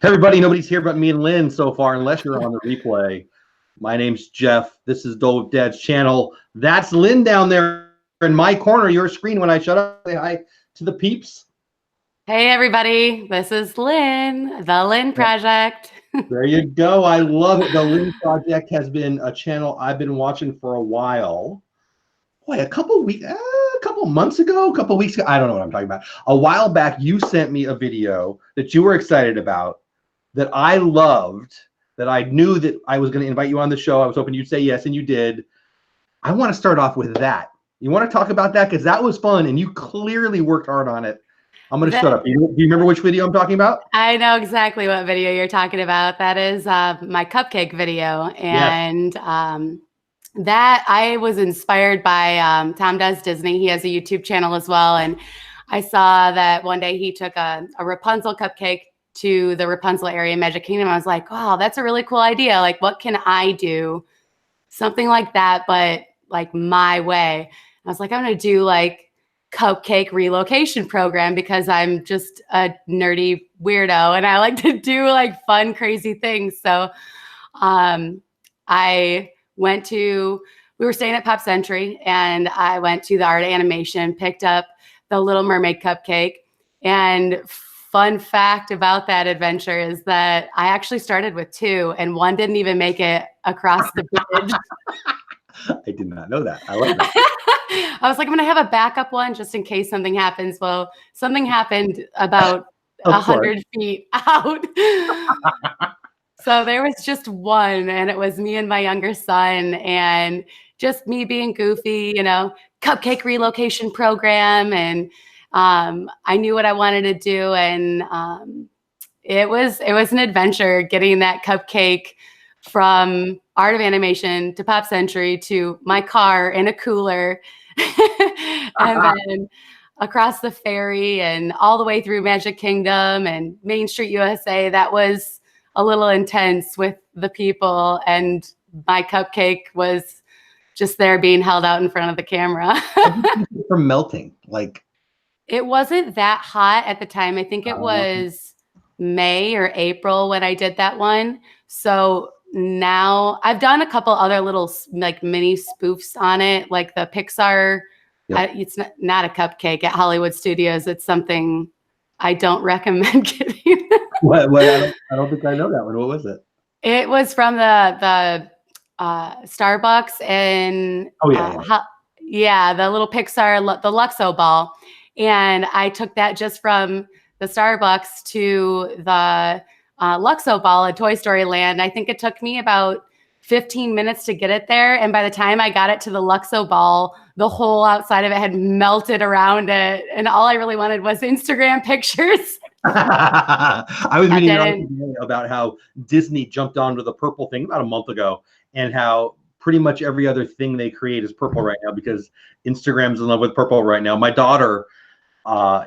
Hey everybody, nobody's here but me and Lynn so far, unless you're on the replay. My name's Jeff. This is dolewhipdad's channel. That's Lynn down there in my corner, your screen. When I shut up, say hi to the peeps. Hey everybody, this is Lynn, the Lynn Project. There you go. I love it. The Lynn Project has been a channel I've been watching for a while. Boy, a couple months ago, a couple weeks ago, I don't know what I'm talking about. A while back, you sent me a video that you were excited about, that I loved, that I knew that I was going to invite you on the show. I was hoping you'd say yes, and you did. I want to start off with that. You want to talk about that? Because that was fun, and you clearly worked hard on it. I'm going to shut up. Do you remember which video I'm talking about? I know exactly what video you're talking about. That is my cupcake video. And yes. That I was inspired by Tom Does Disney. He has a YouTube channel as well. And I saw that one day he took a Rapunzel cupcake to the Rapunzel area in Magic Kingdom. I was like, wow, that's a really cool idea. Like, what can I do? Something like that, but like my way. I was like, I'm going to do like Cupcake Relocation program because I'm just a nerdy weirdo and I like to do like fun, crazy things. So I went to, we were staying at Pop Century and I went to the art animation, picked up the Little Mermaid cupcake. And fun fact about that adventure is that I actually started with 2 and one didn't even make it across the bridge. I did not know that. I love that. I was like, I'm going to have a backup one just in case something happens. Well, something happened about 100 feet out. So there was just one, and it was me and my younger son, and just me being goofy, you know, Cupcake Relocation program. And I knew what I wanted to do. And it was an adventure getting that cupcake from Art of Animation to Pop Century to my car in a cooler and then across the ferry and all the way through Magic Kingdom and Main Street USA. That was a little intense with the people, and my cupcake was just there being held out in front of the camera. From melting, like it wasn't that hot at the time. I think it was May or April when I did that one. So now I've done a couple other little like mini spoofs on it, like the Pixar. Yep. It's not a cupcake at Hollywood Studios. It's something I don't recommend getting. What? I don't think I know that one. What was it? It was from the Starbucks and the little Pixar, the Luxo ball. And I took that just from the Starbucks to the Luxo ball at Toy Story Land. I think it took me about 15 minutes to get it there. And by the time I got it to the Luxo ball, the whole outside of it had melted around it. And all I really wanted was Instagram pictures. I was reading about how Disney jumped onto the purple thing about a month ago, and how pretty much every other thing they create is purple right now because Instagram's in love with purple right now. My daughter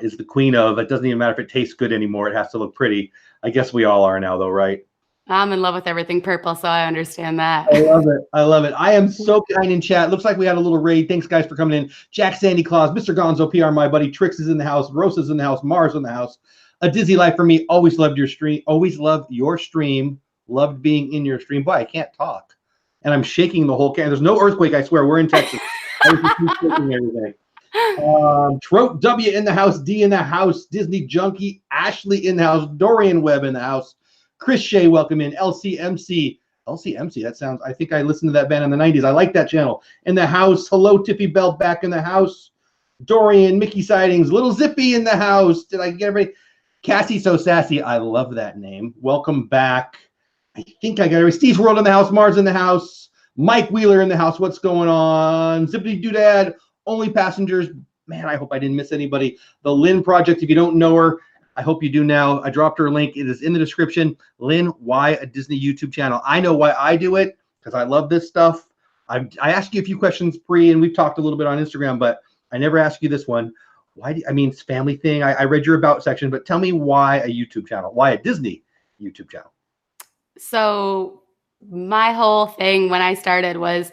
is the queen of, it doesn't even matter if it tastes good anymore. It has to look pretty. I guess we all are now though, right? I'm in love with everything purple, so I understand that. I love it. I love it. I am so behind in chat. Looks like we had a little raid. Thanks, guys, for coming in. Jack Sandy Claus, Mr. Gonzo, PR, my buddy. Trix is in the house. Rosa's in the house. Mars in the house. A Dizzy Life for me. Always loved your stream. Always loved your stream. Loved being in your stream. Boy, I can't talk. And I'm shaking the whole can. There's no earthquake, I swear. We're in Texas. I was just shaking everything. Trope W in the house. D in the house. Disney Junkie. Ashley in the house. Dorian Webb in the house. Chris Shea, welcome in. LCMC. LCMC, that sounds, I think I listened to that band in the 90s. I like that channel. In the house. Hello, Tippy Bell back in the house. Dorian, Mickey Sightings. Little Zippy in the house. Did I get everybody? Cassie So Sassy. I love that name. Welcome back. I think I got everybody. Steve's World in the house. Mars in the house. Mike Wheeler in the house. What's going on? Zippity Doodad. Only Passengers. Man, I hope I didn't miss anybody. The Lynn Project. If you don't know her, I hope you do now. I dropped her link. It is in the description. Lynn, why a Disney YouTube channel? I know why I do it, because I love this stuff. I asked you a few questions pre, and we've talked a little bit on Instagram, but I never asked you this one. Why? I mean, it's a family thing. I read your about section, but tell me why a YouTube channel? Why a Disney YouTube channel? So my whole thing when I started was,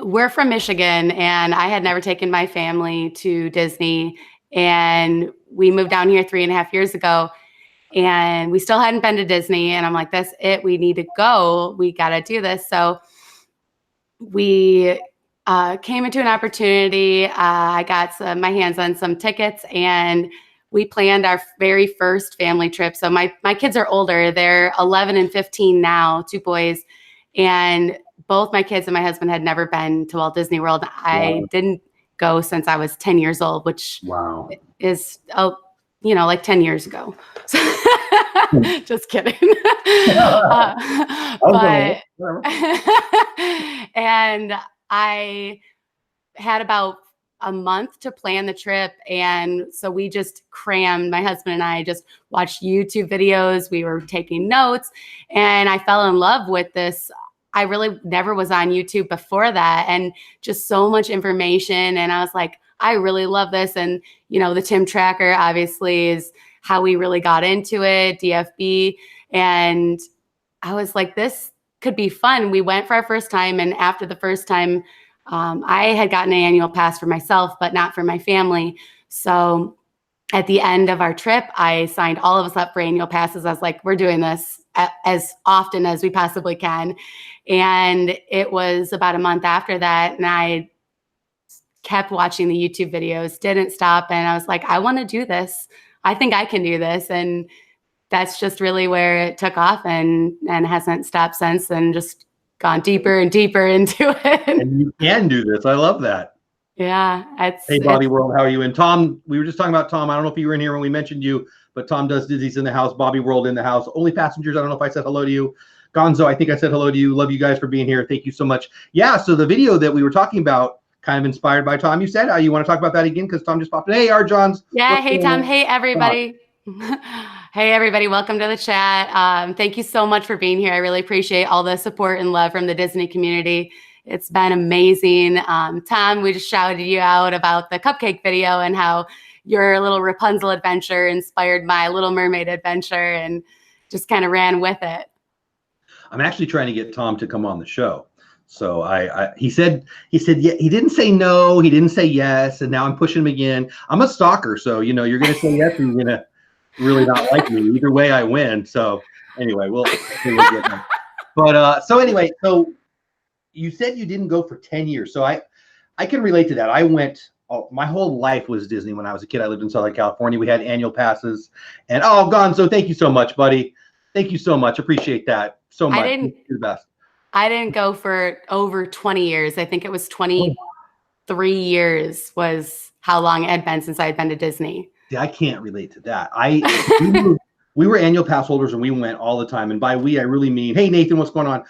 we're from Michigan, and I had never taken my family to Disney, and we moved down here 3.5 years ago. and we still hadn't been to Disney. And I'm like, that's it. We need to go. We got to do this. So we came into an opportunity. I got my hands on some tickets, and we planned our very first family trip. So my kids are older. They're 11 and 15 now, 2 boys. And both my kids and my husband had never been to Walt Disney World. I didn't go since I was 10 years old, which is, like 10 years ago. Just kidding. But and I had about a month to plan the trip. And so we just crammed, my husband and I just watched YouTube videos. We were taking notes, and I fell in love with this. I really never was on YouTube before that, and just so much information. And I was like, I really love this. And, the Tim Tracker obviously is how we really got into it, DFB. And I was like, this could be fun. We went for our first time. And after the first time, I had gotten an annual pass for myself, but not for my family. So at the end of our trip, I signed all of us up for annual passes. I was like, we're doing this as often as we possibly can. And it was about a month after that, and I kept watching the YouTube videos, didn't stop. And I was like, I want to do this. I think I can do this. And that's just really where it took off, and hasn't stopped since, and just gone deeper and deeper into it. And you can do this. I love that. Yeah. Hey, Bobby World, how are you? And Tom, we were just talking about Tom. I don't know if you were in here when we mentioned you, but Tom does Disney's in the house, Bobby World in the house. Only Passengers, I don't know if I said hello to you. Gonzo, I think I said hello to you. Love you guys for being here. Thank you so much. Yeah, so the video that we were talking about, kind of inspired by Tom, you said. You want to talk about that again? Because Tom just popped in. Hey, our Johns. Yeah, hey, Tom. Hey, everybody. Hey, everybody. Welcome to the chat. Thank you so much for being here. I really appreciate all the support and love from the Disney community. It's been amazing. Tom, we just shouted you out about the Cupcake video and how your little Rapunzel adventure inspired my Little Mermaid adventure, and just kind of ran with it. I'm actually trying to get Tom to come on the show. So he said, yeah, he didn't say no, he didn't say yes, and now I'm pushing him again. I'm a stalker, so you're gonna say yes, or you're gonna really not like me. Either way, I win. So anyway, we'll but so anyway, so you said you didn't go for 10 years. So I can relate to that. I went, my whole life was Disney when I was a kid. I lived in Southern California. We had annual passes, and Gonzo, thank you so much, buddy. Thank you so much. Appreciate that so much. You're the best. I didn't go for over 20 years. I think it was 23 years was how long it had been since I had been to Disney. Yeah, I can't relate to that. We were annual pass holders, and we went all the time. And by we, I really mean, hey, Nathan, what's going on?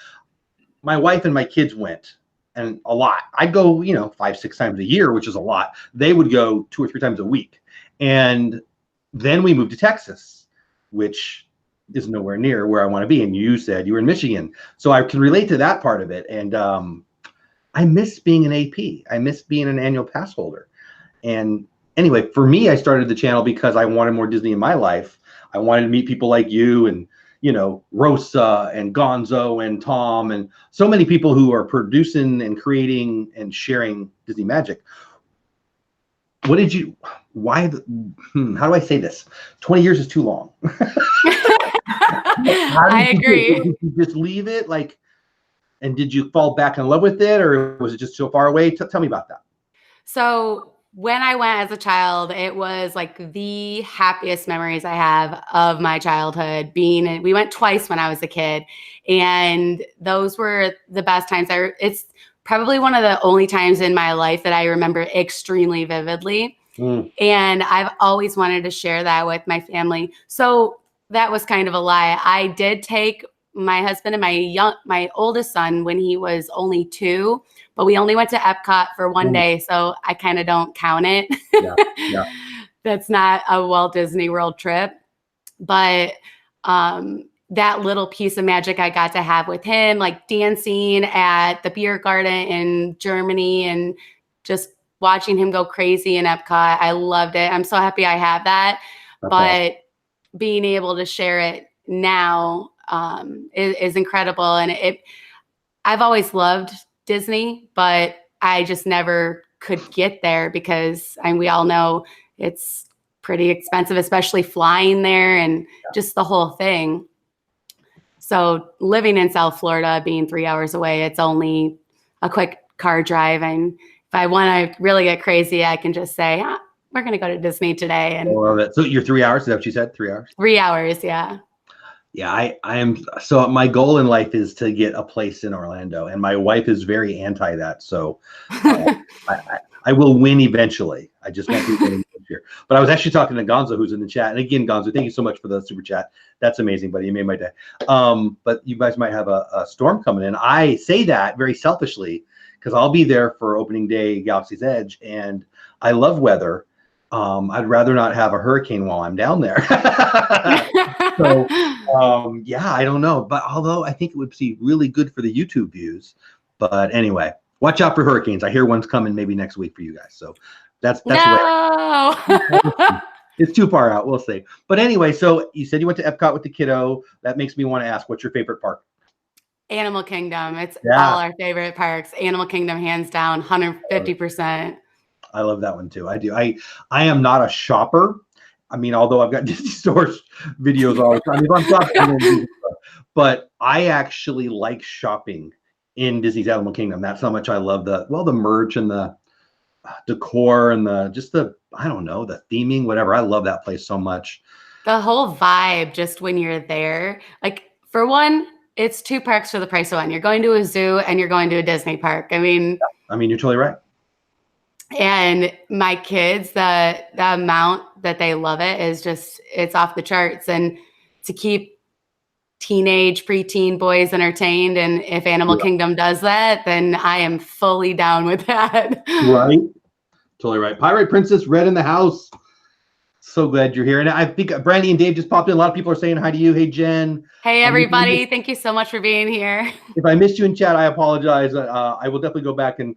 My wife and my kids went, and a lot. I'd go, 5-6 times a year, which is a lot. They would go 2 or 3 times a week. And then we moved to Texas, which is nowhere near where I want to be. And you said you were in Michigan. So I can relate to that part of it. And I miss being an AP. I miss being an annual pass holder. And anyway, for me, I started the channel because I wanted more Disney in my life. I wanted to meet people like you and, Rosa and Gonzo and Tom and so many people who are producing and creating and sharing Disney magic. How do I say this? 20 years is too long. I agree. Did you just leave it? And did you fall back in love with it, or was it just so far away? Tell me about that. So when I went as a child, it was like the happiest memories I have of my childhood. We went twice when I was a kid, and those were the best times. It's probably one of the only times in my life that I remember extremely vividly. And I've always wanted to share that with my family. So that was kind of a lie. I did take my husband and my oldest son when he was only 2, but we only went to Epcot for 1 day. So I kind of don't count it. Yeah. That's not a Walt Disney World trip. But that little piece of magic I got to have with him, like dancing at the beer garden in Germany and just watching him go crazy in Epcot. I loved it. I'm so happy I have that. But being able to share it now is incredible. And I've always loved Disney, but I just never could get there because we all know it's pretty expensive, especially flying there and just the whole thing. So living in South Florida, being 3 hours away, it's only a quick car drive. And if I want to really get crazy, I can just say, we're going to go to Disney today. And I love it. So you're 3 hours? Is that what you said? 3 hours? 3 hours, yeah. Yeah, I am. So my goal in life is to get a place in Orlando, and my wife is very anti that. So I will win eventually. I just won't be winning this year. But I was actually talking to Gonzo, who's in the chat. And again, Gonzo, thank you so much for the super chat. That's amazing, buddy. You made my day. But you guys might have a storm coming in. I say that very selfishly because I'll be there for opening day, Galaxy's Edge, and I love weather. I'd rather not have a hurricane while I'm down there. So, yeah, I don't know. But although I think it would be really good for the YouTube views. But anyway, watch out for hurricanes. I hear one's coming maybe next week for you guys. So that's no. It's too far out. We'll see. But anyway, so you said you went to Epcot with the kiddo. That makes me want to ask, what's your favorite park? Animal Kingdom. It's all our favorite parks. Animal Kingdom, hands down, 150%. I love that one too. I do. I am not a shopper. I mean, although I've got Disney Store videos all the time, if I'm shopping, but I actually like shopping in Disney's Animal Kingdom. That's how much I love the merch and the decor and the theming, whatever. I love that place so much. The whole vibe, just when you're there, like for one, it's 2 parks for the price of one. You're going to a zoo and you're going to a Disney park. I mean, you're totally right. And my kids, the amount that they love it is just, it's off the charts. And to keep teenage, preteen boys entertained, and if Animal Kingdom does that, then I am fully down with that. Right. Totally right. Pirate Princess, Red in the house. So glad you're here. And I think Brandy and Dave just popped in. A lot of people are saying hi to you. Hey, Jen. Hey, everybody. Thank you so much for being here. If I missed you in chat, I apologize. I will definitely go back and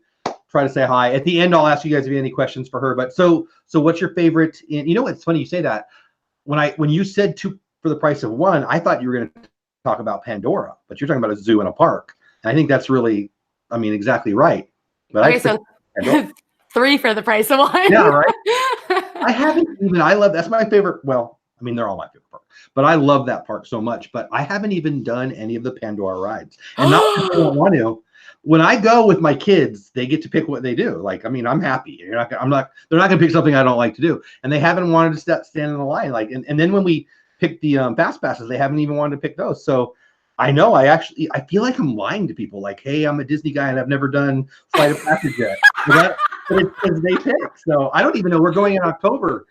try to say hi. At the end, I'll ask you guys if you have any questions for her. But so what's your favorite? You know, it's funny you say that. When you said 2 for the price of 1, I thought you were going to talk about Pandora, but you're talking about a zoo and a park. And I think that's really, exactly right. But okay, so 3 for the price of 1. Yeah, right. That's my favorite. Well, they're all my favorite park, but I love that park so much. But I haven't even done any of the Pandora rides, and not because I don't want to. When I go with my kids, they get to pick what they do. Like, I'm happy. They're not going to pick something I don't like to do. And they haven't wanted to stand in the line. Like, and then when we pick the Fastpasses, they haven't even wanted to pick those. So I know I feel like I'm lying to people. Like, hey, I'm a Disney guy and I've never done Flight of Passage yet. But it's because they pick. So I don't even know. We're going in October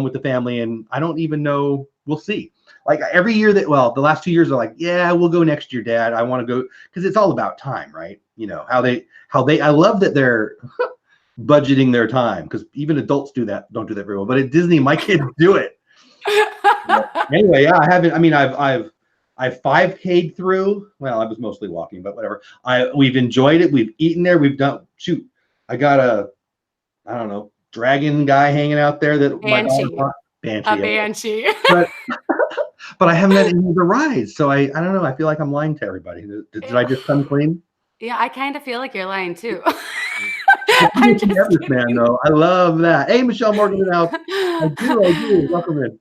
with the family, and I don't even know. We'll see. Like every year the last 2 years are like, yeah, we'll go next year, Dad. I want to go, because it's all about time, right? You know, how they I love that they're budgeting their time, because even adults don't do that very well. But at Disney, my kids do it. Anyway, yeah, I haven't. I've 5K'd through. Well, I was mostly walking, but whatever. We've enjoyed it. We've eaten there. We've done. Shoot, I got a dragon guy hanging out there that Banshee. A Banshee. But I haven't had any of the rides, so I don't know. I feel like I'm lying to everybody. Did I just come clean? Yeah, I kind of feel like you're lying too. I'm just Everest man, though. I love that. Hey, Michelle Morgan in the house. I do. Welcome in.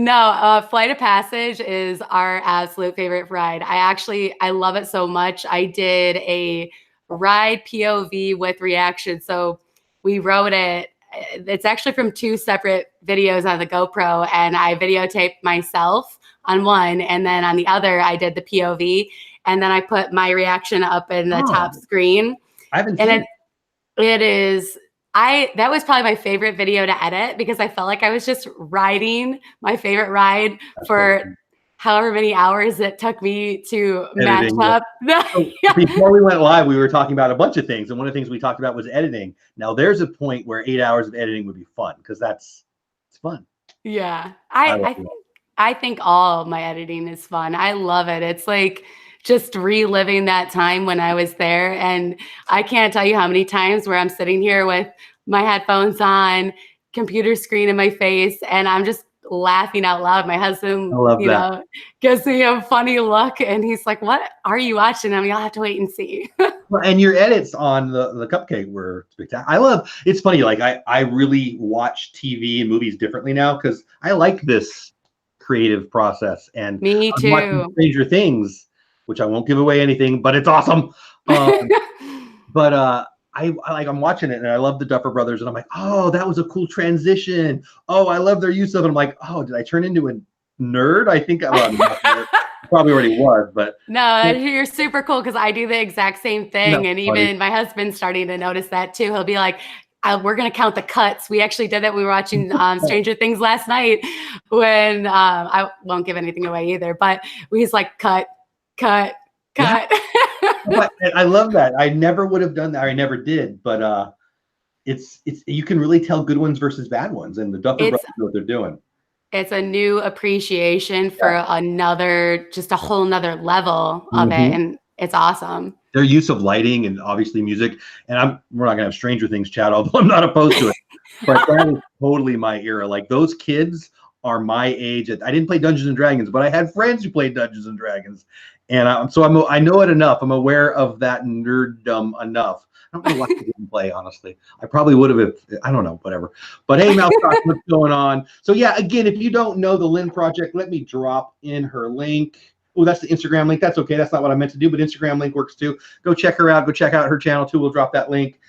No, Flight of Passage is our absolute favorite ride. I love it so much. I did a ride POV with reaction. So we wrote it. It's actually from 2 separate videos on the GoPro, and I videotaped myself on one, and then on the other, I did the POV, and then I put my reaction up in the top screen. I haven't seen it. It is. That was probably my favorite video to edit, because I felt like I was just riding my favorite ride for however many hours it took me to match up. So before we went live, we were talking about a bunch of things, and one of the things we talked about was editing. Now there's a point where 8 hours of editing would be fun, because it's fun. Yeah, I think all my editing is fun. I love it. It's like just reliving that time when I was there. And I can't tell you how many times where I'm sitting here with my headphones on, computer screen in my face, and I'm just laughing out loud. My husband, I love that. gives me a funny look, and he's like, "What are you watching?" I mean, you'll have to wait and see. Well, and your edits on the Cupcake were spectacular. It's funny, like I really watch TV and movies differently now because I like this creative process. And Me I'm watching too. Stranger Things, which I won't give away anything, but it's awesome. But I'm watching it and I love the Duffer Brothers, and I'm like, oh, that was a cool transition. Oh, I love their use of it. I'm like, oh, did I turn into a nerd? I think I'm not a nerd. Probably already was, but no, you're super cool because I do the exact same thing. And even my husband's starting to notice that too. He'll be like, we're going to count the cuts. We actually did that. We were watching Stranger Things last night when I won't give anything away either, but he's like, cut. But I love that. I never would have done that. I never did, but it's you can really tell good ones versus bad ones, and the Duffer Brothers know what they're doing. It's a new appreciation for just a whole nother level of it. And it's awesome. Their use of lighting and obviously music. And we're not gonna have Stranger Things chat, although I'm not opposed to it. But that is totally my era. Like those kids are my age. I didn't play Dungeons and Dragons, but I had friends who played Dungeons and Dragons. And I know it enough. I'm aware of that nerddom enough. I don't know what I didn't play, honestly. I probably would have if I don't know, whatever. But hey, Mouse, what's going on? So yeah, again, if you don't know the Lynn Project, let me drop in her link. Oh, that's the Instagram link. That's okay. That's not what I meant to do, but Instagram link works too. Go check her out. Go check out her channel too. We'll drop that link.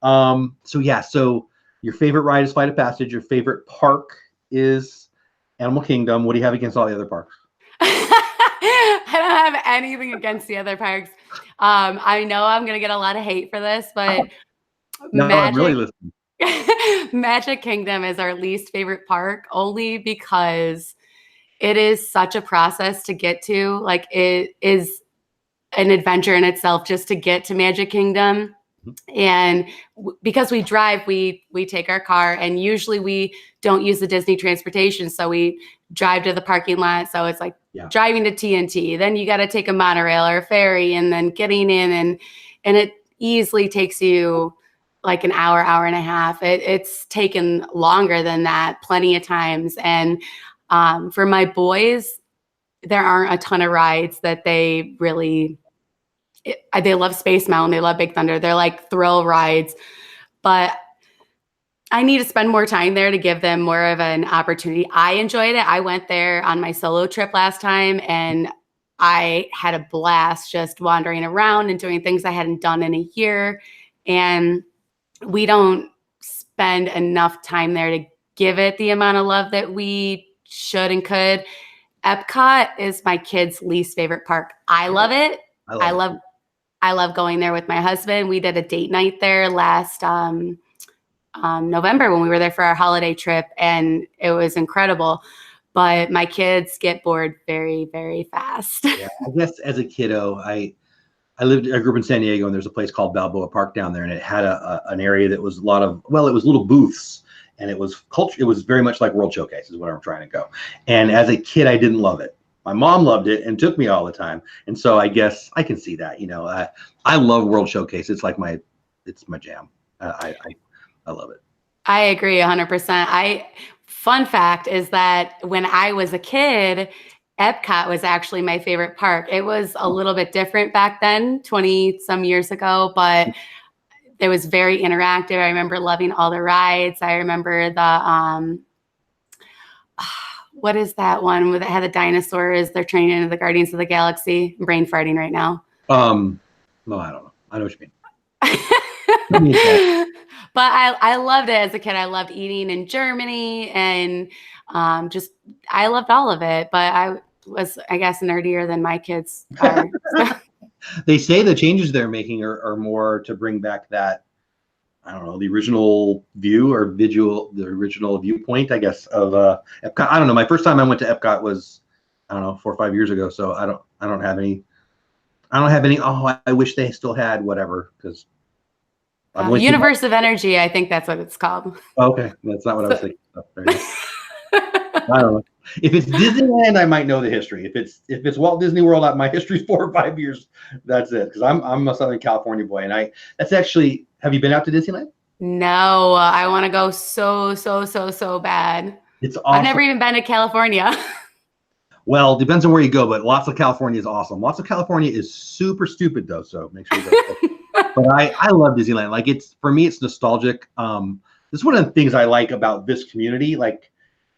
So your favorite ride is Flight of Passage. Your favorite park is Animal Kingdom. What do you have against all the other parks? I don't have anything against the other parks. I know I'm gonna get a lot of hate for this, but I'm really listening. Magic Kingdom is our least favorite park, only because it is such a process to get to. Like it is an adventure in itself just to get to Magic Kingdom. And because we drive, we take our car, and usually we don't use the Disney transportation. So we drive to the parking lot. So it's like driving to TNT. Then you got to take a monorail or a ferry, and then getting in, and it easily takes you like an hour, hour and a half. It's taken longer than that plenty of times. And for my boys, there aren't a ton of rides that they really. They love Space Mountain. They love Big Thunder. They're like thrill rides, but I need to spend more time there to give them more of an opportunity. I enjoyed it. I went there on my solo trip last time, and I had a blast just wandering around and doing things I hadn't done in a year. And we don't spend enough time there to give it the amount of love that we should and could. Epcot is my kids' least favorite park. I love it. I love going there with my husband. We did a date night there last November when we were there for our holiday trip, and it was incredible. But my kids get bored very, very fast. Yeah, I guess as a kiddo, I grew up in San Diego, and there's a place called Balboa Park down there, and it had an area that was it was little booths, and it was culture. It was very much like World Showcase is where I'm trying to go. And as a kid, I didn't love it. My mom loved it and took me all the time. And so I guess I can see that, I love World Showcase. It's like it's my jam. I love it. I agree 100%. Fun fact is that when I was a kid, Epcot was actually my favorite park. It was a little bit different back then, 20 some years ago, but it was very interactive. I remember loving all the rides. I remember the, what is that one that had the dinosaurs? They're turning into the Guardians of the Galaxy. I'm brain farting right now. No, I don't know. I know what you mean. But I loved it as a kid. I loved eating in Germany, and I loved all of it. But I was, I guess, nerdier than my kids are. They say the changes they're making are more to bring back that, I don't know, the original view or the original viewpoint, I guess, of Epcot. I don't know. My first time I went to Epcot was, 4 or 5 years ago. So I don't have any. Oh, I wish they still had whatever, because Universe of Energy. I think that's what it's called. Oh, okay, that's not what I was thinking. I don't know. If it's Disneyland, I might know the history. If it's Walt Disney World, my history's 4 or 5 years. That's it. Because I'm a Southern California boy, and that's actually. Have you been out to Disneyland? No, I want to go so bad. It's awesome. I've never even been to California. Well, depends on where you go, but lots of California is awesome. Lots of California is super stupid though, so make sure you go. But I love Disneyland. Like for me, it's nostalgic. This is one of the things I like about this community. Like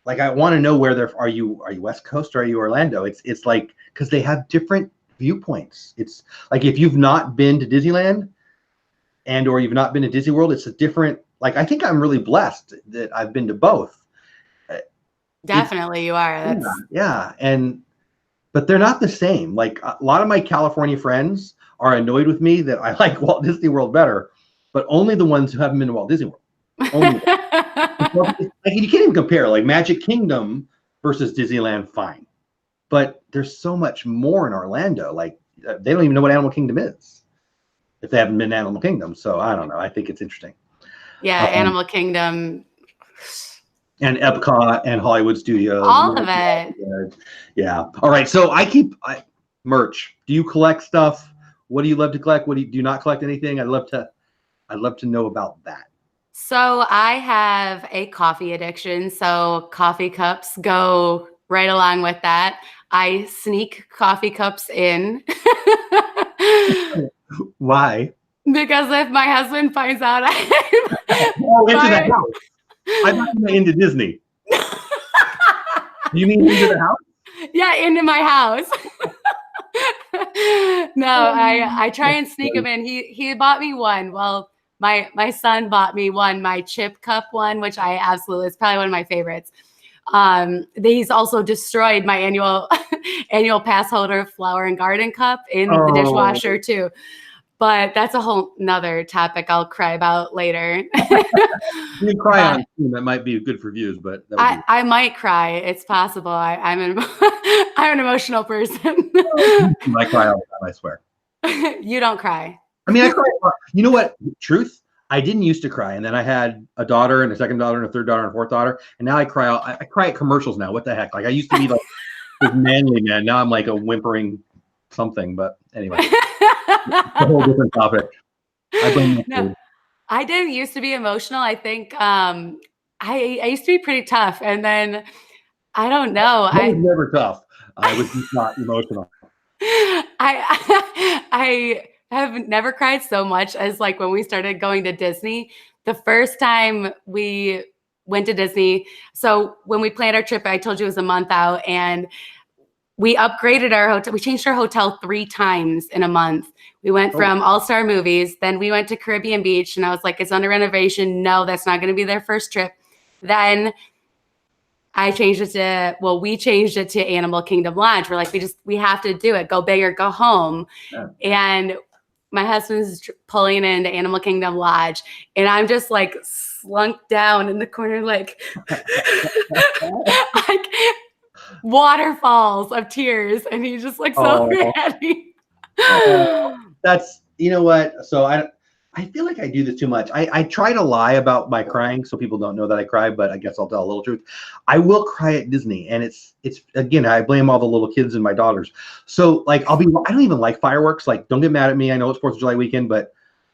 I want to know where are you West Coast or are you Orlando? It's like because they have different viewpoints. It's like if you've not been to Disneyland or you've not been to Disney World, it's a different. Like I think I'm really blessed that I've been to both. Definitely, you are. Yeah, but they're not the same. Like a lot of my California friends are annoyed with me that I like Walt Disney World better, but only the ones who haven't been to Walt Disney World. Only like, you can't even compare. Like Magic Kingdom versus Disneyland, fine, but there's so much more in Orlando. Like they don't even know what Animal Kingdom is if they haven't been to Animal Kingdom. So I don't know. I think it's interesting. Yeah, Animal Kingdom. And Epcot and Hollywood Studios. All of it. Yeah. All right. So merch. Do you collect stuff? What do you love to collect? Do you not collect anything? I'd love to know about that. So I have a coffee addiction. So coffee cups go right along with that. I sneak coffee cups in. Why? Because if my husband finds out into the house. I'm not into Disney. You mean into the house? Yeah, into my house. No, I try and sneak him in. He bought me one. Well, my son bought me one, my chip cup one, which I absolutely, it's probably one of my favorites. He's also destroyed my annual pass holder flower and garden cup in the dishwasher too. But that's a whole nother topic I'll cry about later. You cry on stream, that might be good for views, but I might cry. It's possible. I'm an emotional person. I cry all the time, I swear. You don't cry. I mean, I cry a lot. You know what? Truth, I didn't used to cry, and then I had a daughter and a second daughter and a third daughter and a fourth daughter, and now I cry. I cry at commercials now. What the heck? Like I used to be like this manly man. Now I'm like a whimpering something. But anyway. A whole different topic. I didn't used to be emotional. I think I used to be pretty tough, and then I don't know. I was never tough. I was just not emotional. I have never cried so much as like when we started going to Disney. The first time we went to Disney, so when we planned our trip, I told you it was a month out, and we upgraded our hotel. We changed our hotel 3 times in a month. We went from All-Star Movies. Then we went to Caribbean Beach. And I was like, it's under renovation. No, that's not going to be their first trip. Then we changed it to Animal Kingdom Lodge. We're like, we have to do it. Go big or go home. Yeah. And my husband's pulling into Animal Kingdom Lodge. And I'm just like slunk down in the corner, like, like waterfalls of tears, and he's just like so happy. That's, you know what? So I feel like I do this too much. I try to lie about my crying so people don't know that I cry, but I guess I'll tell a little truth. I will cry at Disney, and it's again, I blame all the little kids and my daughters. So like I don't even like fireworks. Like don't get mad at me. I know it's 4th of July weekend, and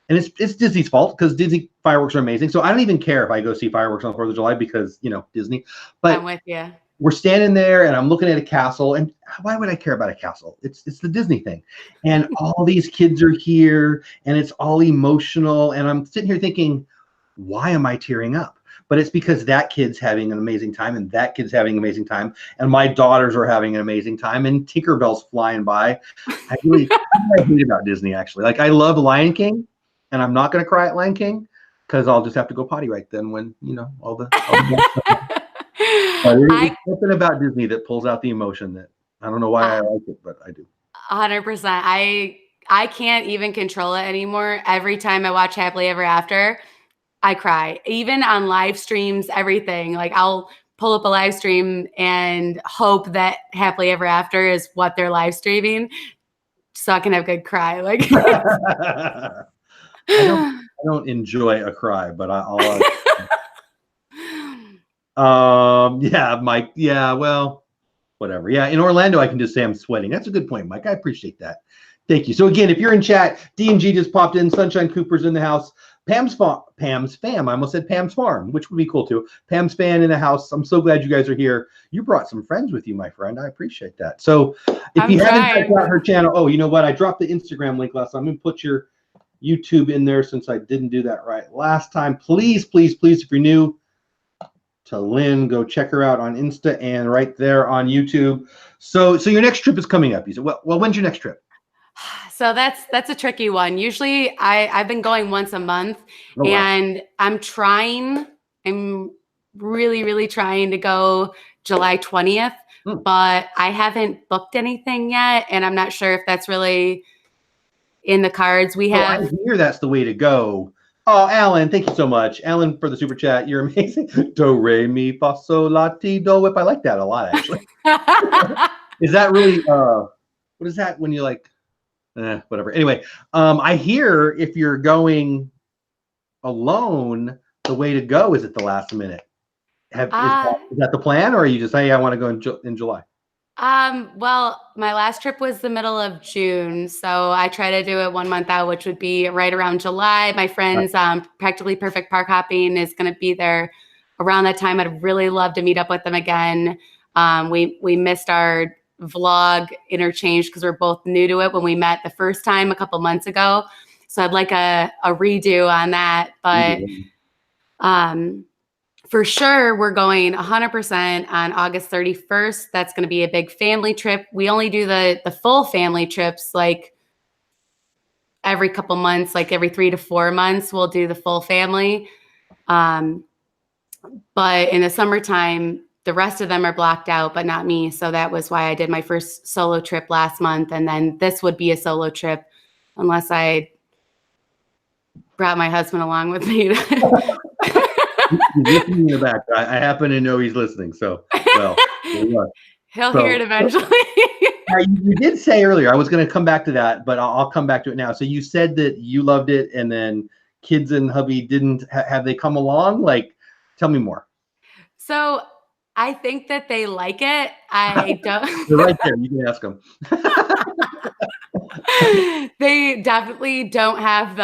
it's Disney's fault because Disney fireworks are amazing. So I don't even care if I go see fireworks on 4th of July because, you know, Disney. But I'm with you. We're standing there and I'm looking at a castle, and why would I care about a castle? It's the Disney thing. And all these kids are here and it's all emotional. And I'm sitting here thinking, why am I tearing up? But it's because that kid's having an amazing time and that kid's having an amazing time. And my daughters are having an amazing time and Tinkerbell's flying by. I hate about Disney actually. Like I love Lion King and I'm not going to cry at Lion King because I'll just have to go potty right then when, you know, all the There's something about Disney that pulls out the emotion that I don't know why I like it, but I do. 100%. I can't even control it anymore. Every time I watch Happily Ever After, I cry. Even on live streams, everything. Like I'll pull up a live stream and hope that Happily Ever After is what they're live streaming so I can have a good cry. Like I don't enjoy a cry, but I'll Mike. Yeah, well, whatever. Yeah, in Orlando, I can just say I'm sweating. That's a good point, Mike. I appreciate that. Thank you. So again, if you're in chat, D&G just popped in. Sunshine Cooper's in the house. Pam's fam. I almost said Pam's farm, which would be cool too. Pam's fan in the house. I'm so glad you guys are here. You brought some friends with you, my friend. I appreciate that. So if you haven't checked out her channel, oh, you know what? I dropped the Instagram link last time. I'm gonna put your YouTube in there since I didn't do that right last time. Please, please, please, if you're new to Lynn, go check her out on Insta and right there on YouTube. So your next trip is coming up. You said, well, when's your next trip? So that's a tricky one. Usually I've been going once a month, and I'm really, really trying to go July 20th, but I haven't booked anything yet. And I'm not sure if that's really in the cards. I hear that's the way to go. Oh, Alan, thank you so much. Alan, for the super chat. You're amazing. Do, re, mi, fa, sol, la, ti, do, whip. I like that a lot, actually. Is that really, what is that when you like, whatever. Anyway, I hear if you're going alone, the way to go is at the last minute. Is that the plan, or are you just, hey, I want to go in July? Well, my last trip was the middle of June, so I try to do it 1 month out, which would be right around July. My friends, Practically Perfect Park Hopping is going to be there around that time. I'd really love to meet up with them again. We missed our vlog interchange because we're both new to it when we met the first time a couple months ago. So I'd like a redo on that. But for sure, we're going 100% on August 31st. That's going to be a big family trip. We only do the full family trips like every couple months, like every 3 to 4 months, we'll do the full family. But in the summertime, the rest of them are blocked out, but not me. So that was why I did my first solo trip last month. And then this would be a solo trip unless I brought my husband along with me. He's listening in the back. I happen to know he's listening. So, well, he'll hear it eventually. You did say earlier, I was going to come back to that, but I'll come back to it now. So you said that you loved it, and then kids and hubby didn't. Have they come along? Like, tell me more. So I think that they like it. I don't. They're right there. You can ask them. They definitely don't have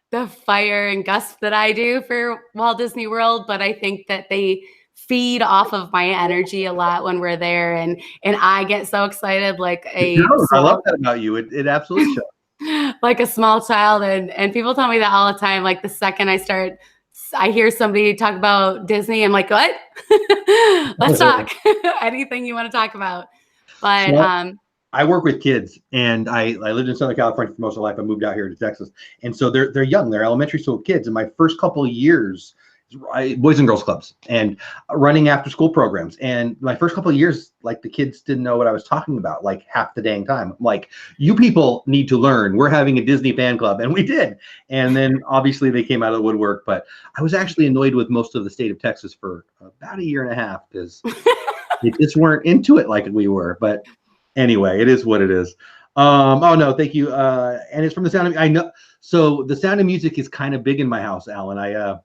the fire and gust that I do for Walt Disney World, but I think that they feed off of my energy a lot when we're there, and I get so excited like I love that about you. It absolutely shows. Like a small child, and people tell me that all the time. Like the second I hear somebody talk about Disney, I'm like, what? Let's talk. Anything you want to talk about. But I work with kids, and I lived in Southern California for most of my life. I moved out here to Texas, and so they're young. They're elementary school kids. And my first couple of years, Boys and Girls Clubs and running after school programs. And my first couple of years, like the kids didn't know what I was talking about, like half the dang time. I'm like, you people need to learn. We're having a Disney fan club, and we did. And then obviously they came out of the woodwork. But I was actually annoyed with most of the state of Texas for about a year and a half because they just weren't into it like we were. But anyway, it is what it is. Oh no, thank you. And it's from the Sound of, I know. So the Sound of Music is kind of big in my house, Alan. I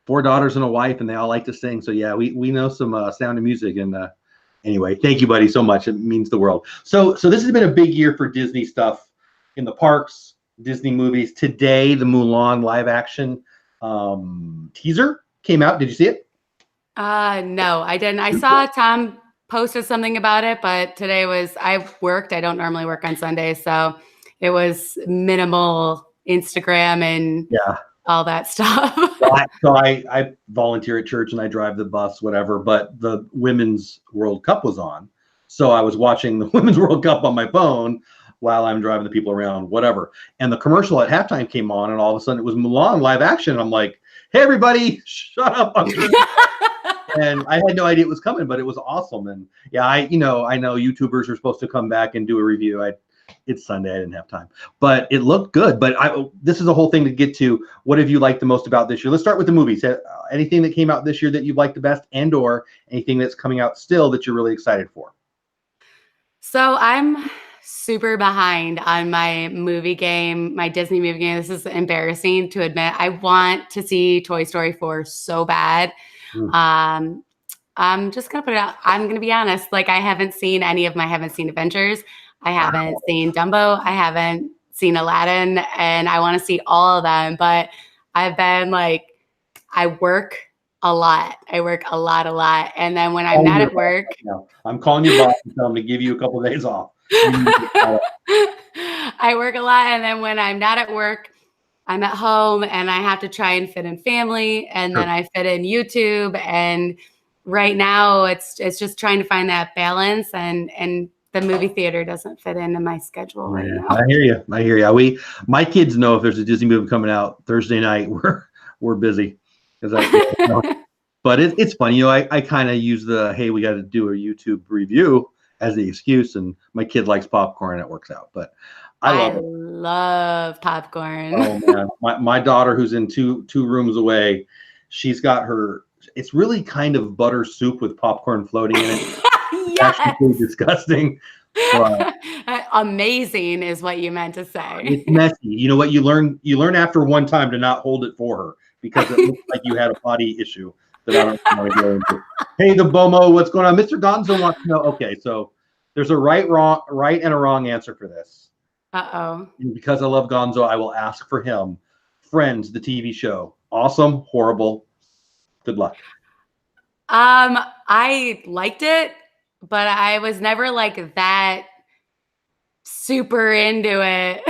4 daughters and a wife, and they all like to sing. So yeah, we know some Sound of Music. And anyway, thank you, buddy, so much. It means the world. So this has been a big year for Disney stuff in the parks, Disney movies. Today, the Mulan live action teaser came out. Did you see it? No, I didn't. I saw Tom posted something about it, but today I worked. I don't normally work on Sundays, so it was minimal Instagram and all that stuff. So I volunteer at church and I drive the bus, whatever, but the Women's World Cup was on. So I was watching the Women's World Cup on my phone while I'm driving the people around, whatever. And the commercial at halftime came on, and all of a sudden it was Mulan live action. And I'm like, hey, everybody, shut up. And I had no idea it was coming, but it was awesome. And yeah, I know YouTubers are supposed to come back and do a review. It's Sunday. I didn't have time, but it looked good. But this is a whole thing to get to. What have you liked the most about this year? Let's start with the movies. Anything that came out this year that you've liked the best, and/or anything that's coming out still that you're really excited for? So I'm super behind on my movie game, my Disney movie game. This is embarrassing to admit. I want to see Toy Story 4 so bad. I'm just gonna put it out. I'm gonna be honest. Like I haven't seen Avengers. I haven't seen Dumbo. I haven't seen Aladdin, and I want to see all of them. But I've been like, I work a lot. I work a lot. And then when I'm not at work, I'm calling your boss and telling him to give you a couple of days off. I work a lot. And then when I'm not at work, I'm at home and I have to try and fit in family. And then I fit in YouTube. And right now it's just trying to find that balance, and the movie theater doesn't fit into my schedule right now. I hear you. My kids know if there's a Disney movie coming out Thursday night, we're busy. But it's funny, I kind of use the, hey, we got to do a YouTube review as the excuse, and my kid likes popcorn and it works out. But I love popcorn. Oh man, my daughter, who's in two rooms away, she's got it's really kind of butter soup with popcorn floating in it. Yes. Actually disgusting. Amazing is what you meant to say. It's messy. You know what? You learn after one time to not hold it for her, because it looks like you had a body issue that I don't want to go into. Hey, the Bomo, what's going on? Mr. Gonzo wants to know. Okay, so there's a right and a wrong answer for this. Uh-oh. And because I love Gonzo, I will ask for him. Friends, the TV show. Awesome, horrible. Good luck. I liked it, but I was never like that super into it.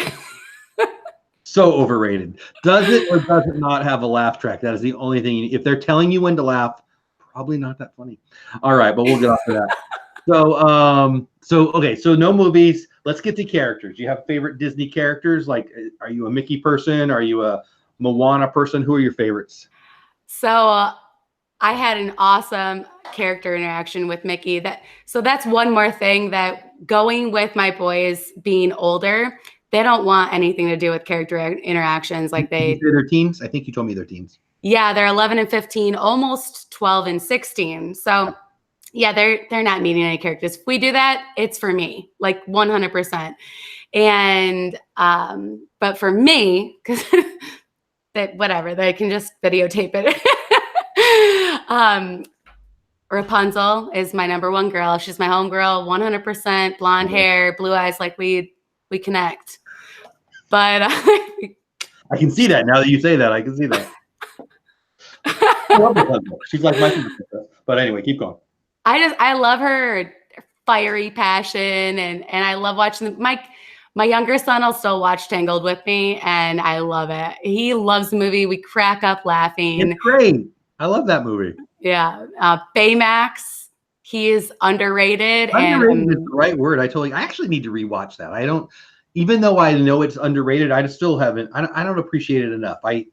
So overrated. Does it or does it not have a laugh track? That is the only thing. If they're telling you when to laugh, probably not that funny. All right, but we'll get off of that. So no movies. Let's get to characters. Do you have favorite Disney characters? Like, are you a Mickey person? Are you a Moana person? Who are your favorites? So I had an awesome character interaction with Mickey. So that's one more thing, that going with my boys being older, they don't want anything to do with character interactions. Like they're teens. I think you told me they're teens. Yeah, they're 11 and 15, almost 12 and 16. So yeah, they're not meeting any characters. If we do that, it's for me, like 100%. And but for me, because whatever, they can just videotape it. Rapunzel is my number one girl. She's my homegirl, 100% blonde hair, blue eyes, like we connect. But I can see that now that you say that. I can see that. I love Rapunzel. She's like my favorite. But anyway, keep going. I love her fiery passion, and I love watching my younger son will still watch Tangled with me, and I love it. He loves the movie. We crack up laughing. It's great. I love that movie. Yeah. Baymax, he is underrated. Underrated is the right word. I actually need to rewatch that. I don't, even though I know it's underrated, I still haven't. I don't appreciate it enough. I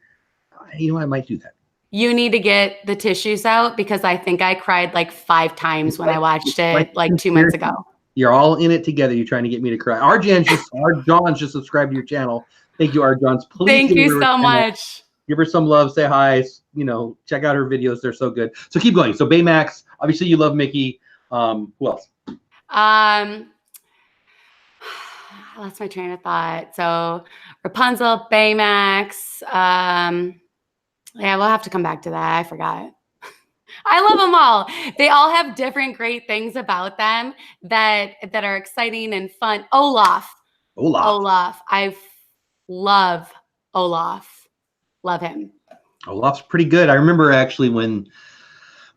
might do that. You need to get the tissues out, because I think I cried like 5 times when I watched it like 2 months ago. You're all in it together. You're trying to get me to cry. Our John's just subscribed to your channel. Thank you, our John's. Please. Thank you so much. Give her some love. Say hi. Check out her videos. They're so good. So keep going. So Baymax. Obviously, you love Mickey. Who else? That's my train of thought. So Rapunzel, Baymax. Yeah, we'll have to come back to that. I forgot. I love them all. They all have different great things about them that are exciting and fun. Olaf. I love Olaf. Love him. Olaf's pretty good. I remember actually when,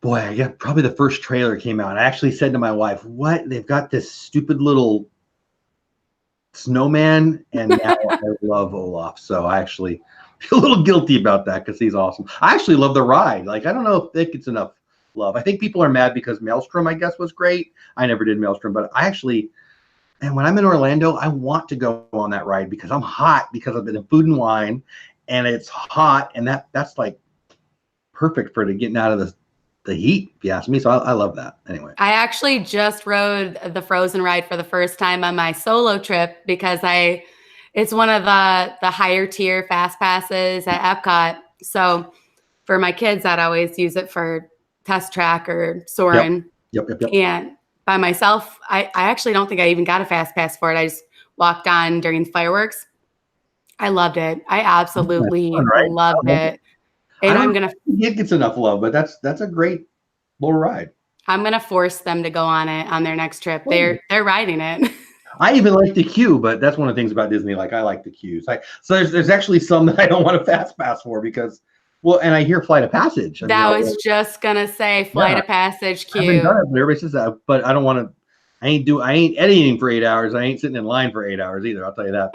probably the first trailer came out. I actually said to my wife, "What? They've got this stupid little snowman," and now I love Olaf. So I actually feel a little guilty about that, because he's awesome. I actually love the ride. Like, I don't know if it gets enough love. I think people are mad because Maelstrom, I guess, was great. I never did Maelstrom, but and when I'm in Orlando, I want to go on that ride because I'm hot, because I've been in Food and Wine, and it's hot, and that's like perfect for getting out of the heat, if you ask me. So I love that. Anyway, I actually just rode the Frozen ride for the first time on my solo trip, because it's one of the higher tier fast passes at Epcot. So for my kids, I'd always use it for Test Track or Soarin'. Yep. And by myself, I actually don't think I even got a fast pass for it. I just walked on during fireworks. I loved it. I absolutely loved it. And it gets enough love, but that's a great little ride. I'm gonna force them to go on it on their next trip. They're riding it. I even like the queue, but that's one of the things about Disney. Like I like the queues. So there's actually some that I don't want to fast pass for because, well, and I hear Flight of Passage. I mean, That was just gonna say Flight of Passage I haven't queue. done it, but everybody says that. But I don't want to. I ain't editing for 8 hours. I ain't sitting in line for 8 hours either. I'll tell you that.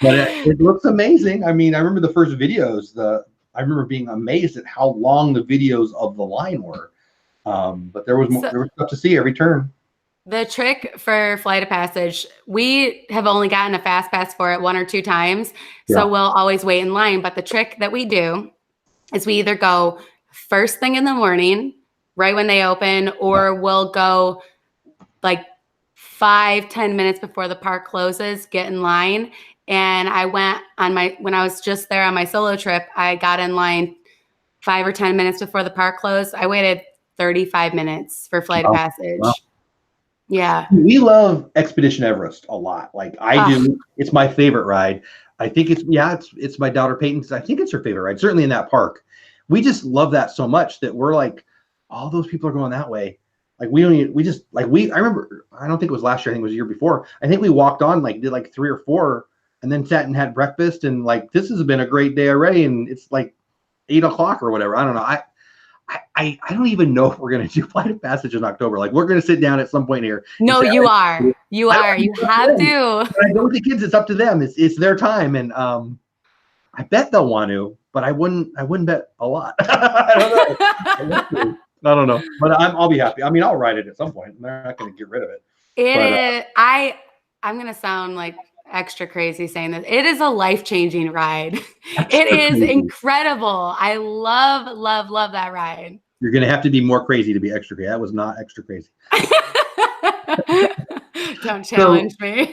But it looks amazing. I mean, I remember the first videos. I remember being amazed at how long the videos of the line were. But there was more, there was stuff to see every turn. The trick for Flight of Passage, we have only gotten a fast pass for it 1 or 2 times, so we'll always wait in line. But the trick that we do is we either go first thing in the morning, right when they open, or we'll go like 5-10 minutes before the park closes, get in line. And I went on when I was just there on my solo trip, I got in line 5 or 10 minutes before the park closed. I waited 35 minutes for Flight of Passage. Wow. Yeah. We love Expedition Everest a lot. Like I do. It's my favorite ride. I think it's my daughter Peyton's. I think it's her favorite ride, certainly in that park. We just love that so much that we're like, all those people are going that way. Like I remember, I don't think it was last year, I think it was the year before. I think we walked on, like did like 3 or 4 and then sat and had breakfast. And like, this has been a great day already. And it's like 8 o'clock or whatever. I don't know. I don't even know if we're going to do Flight of Passage in October. Like we're going to sit down at some point here. No, you are. You have to. When I go with the kids, it's up to them. It's their time. And I bet they'll want to, but I wouldn't bet a lot. I don't know. But I'll be happy. I mean, I'll ride it at some point. They're not going to get rid of it. I'm going to sound like extra crazy saying this. It is a life-changing ride. It is incredible. I love that ride. You're going to have to be more crazy to be extra crazy. That was not extra crazy. Don't challenge me.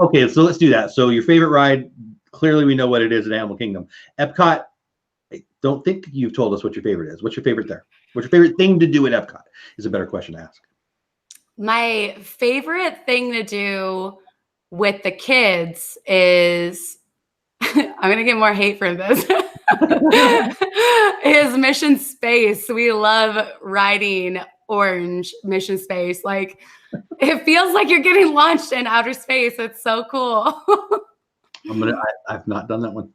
Okay, so let's do that. So your favorite ride, clearly we know what it is at Animal Kingdom. Epcot, I don't think you've told us what your favorite is. What's your favorite there? What's your favorite thing to do at Epcot is a better question to ask. My favorite thing to do with the kids is, I'm going to get more hate for this, is Mission Space. We love riding Orange Mission Space. Like, it feels like you're getting launched in outer space. It's so cool. I've not done that one.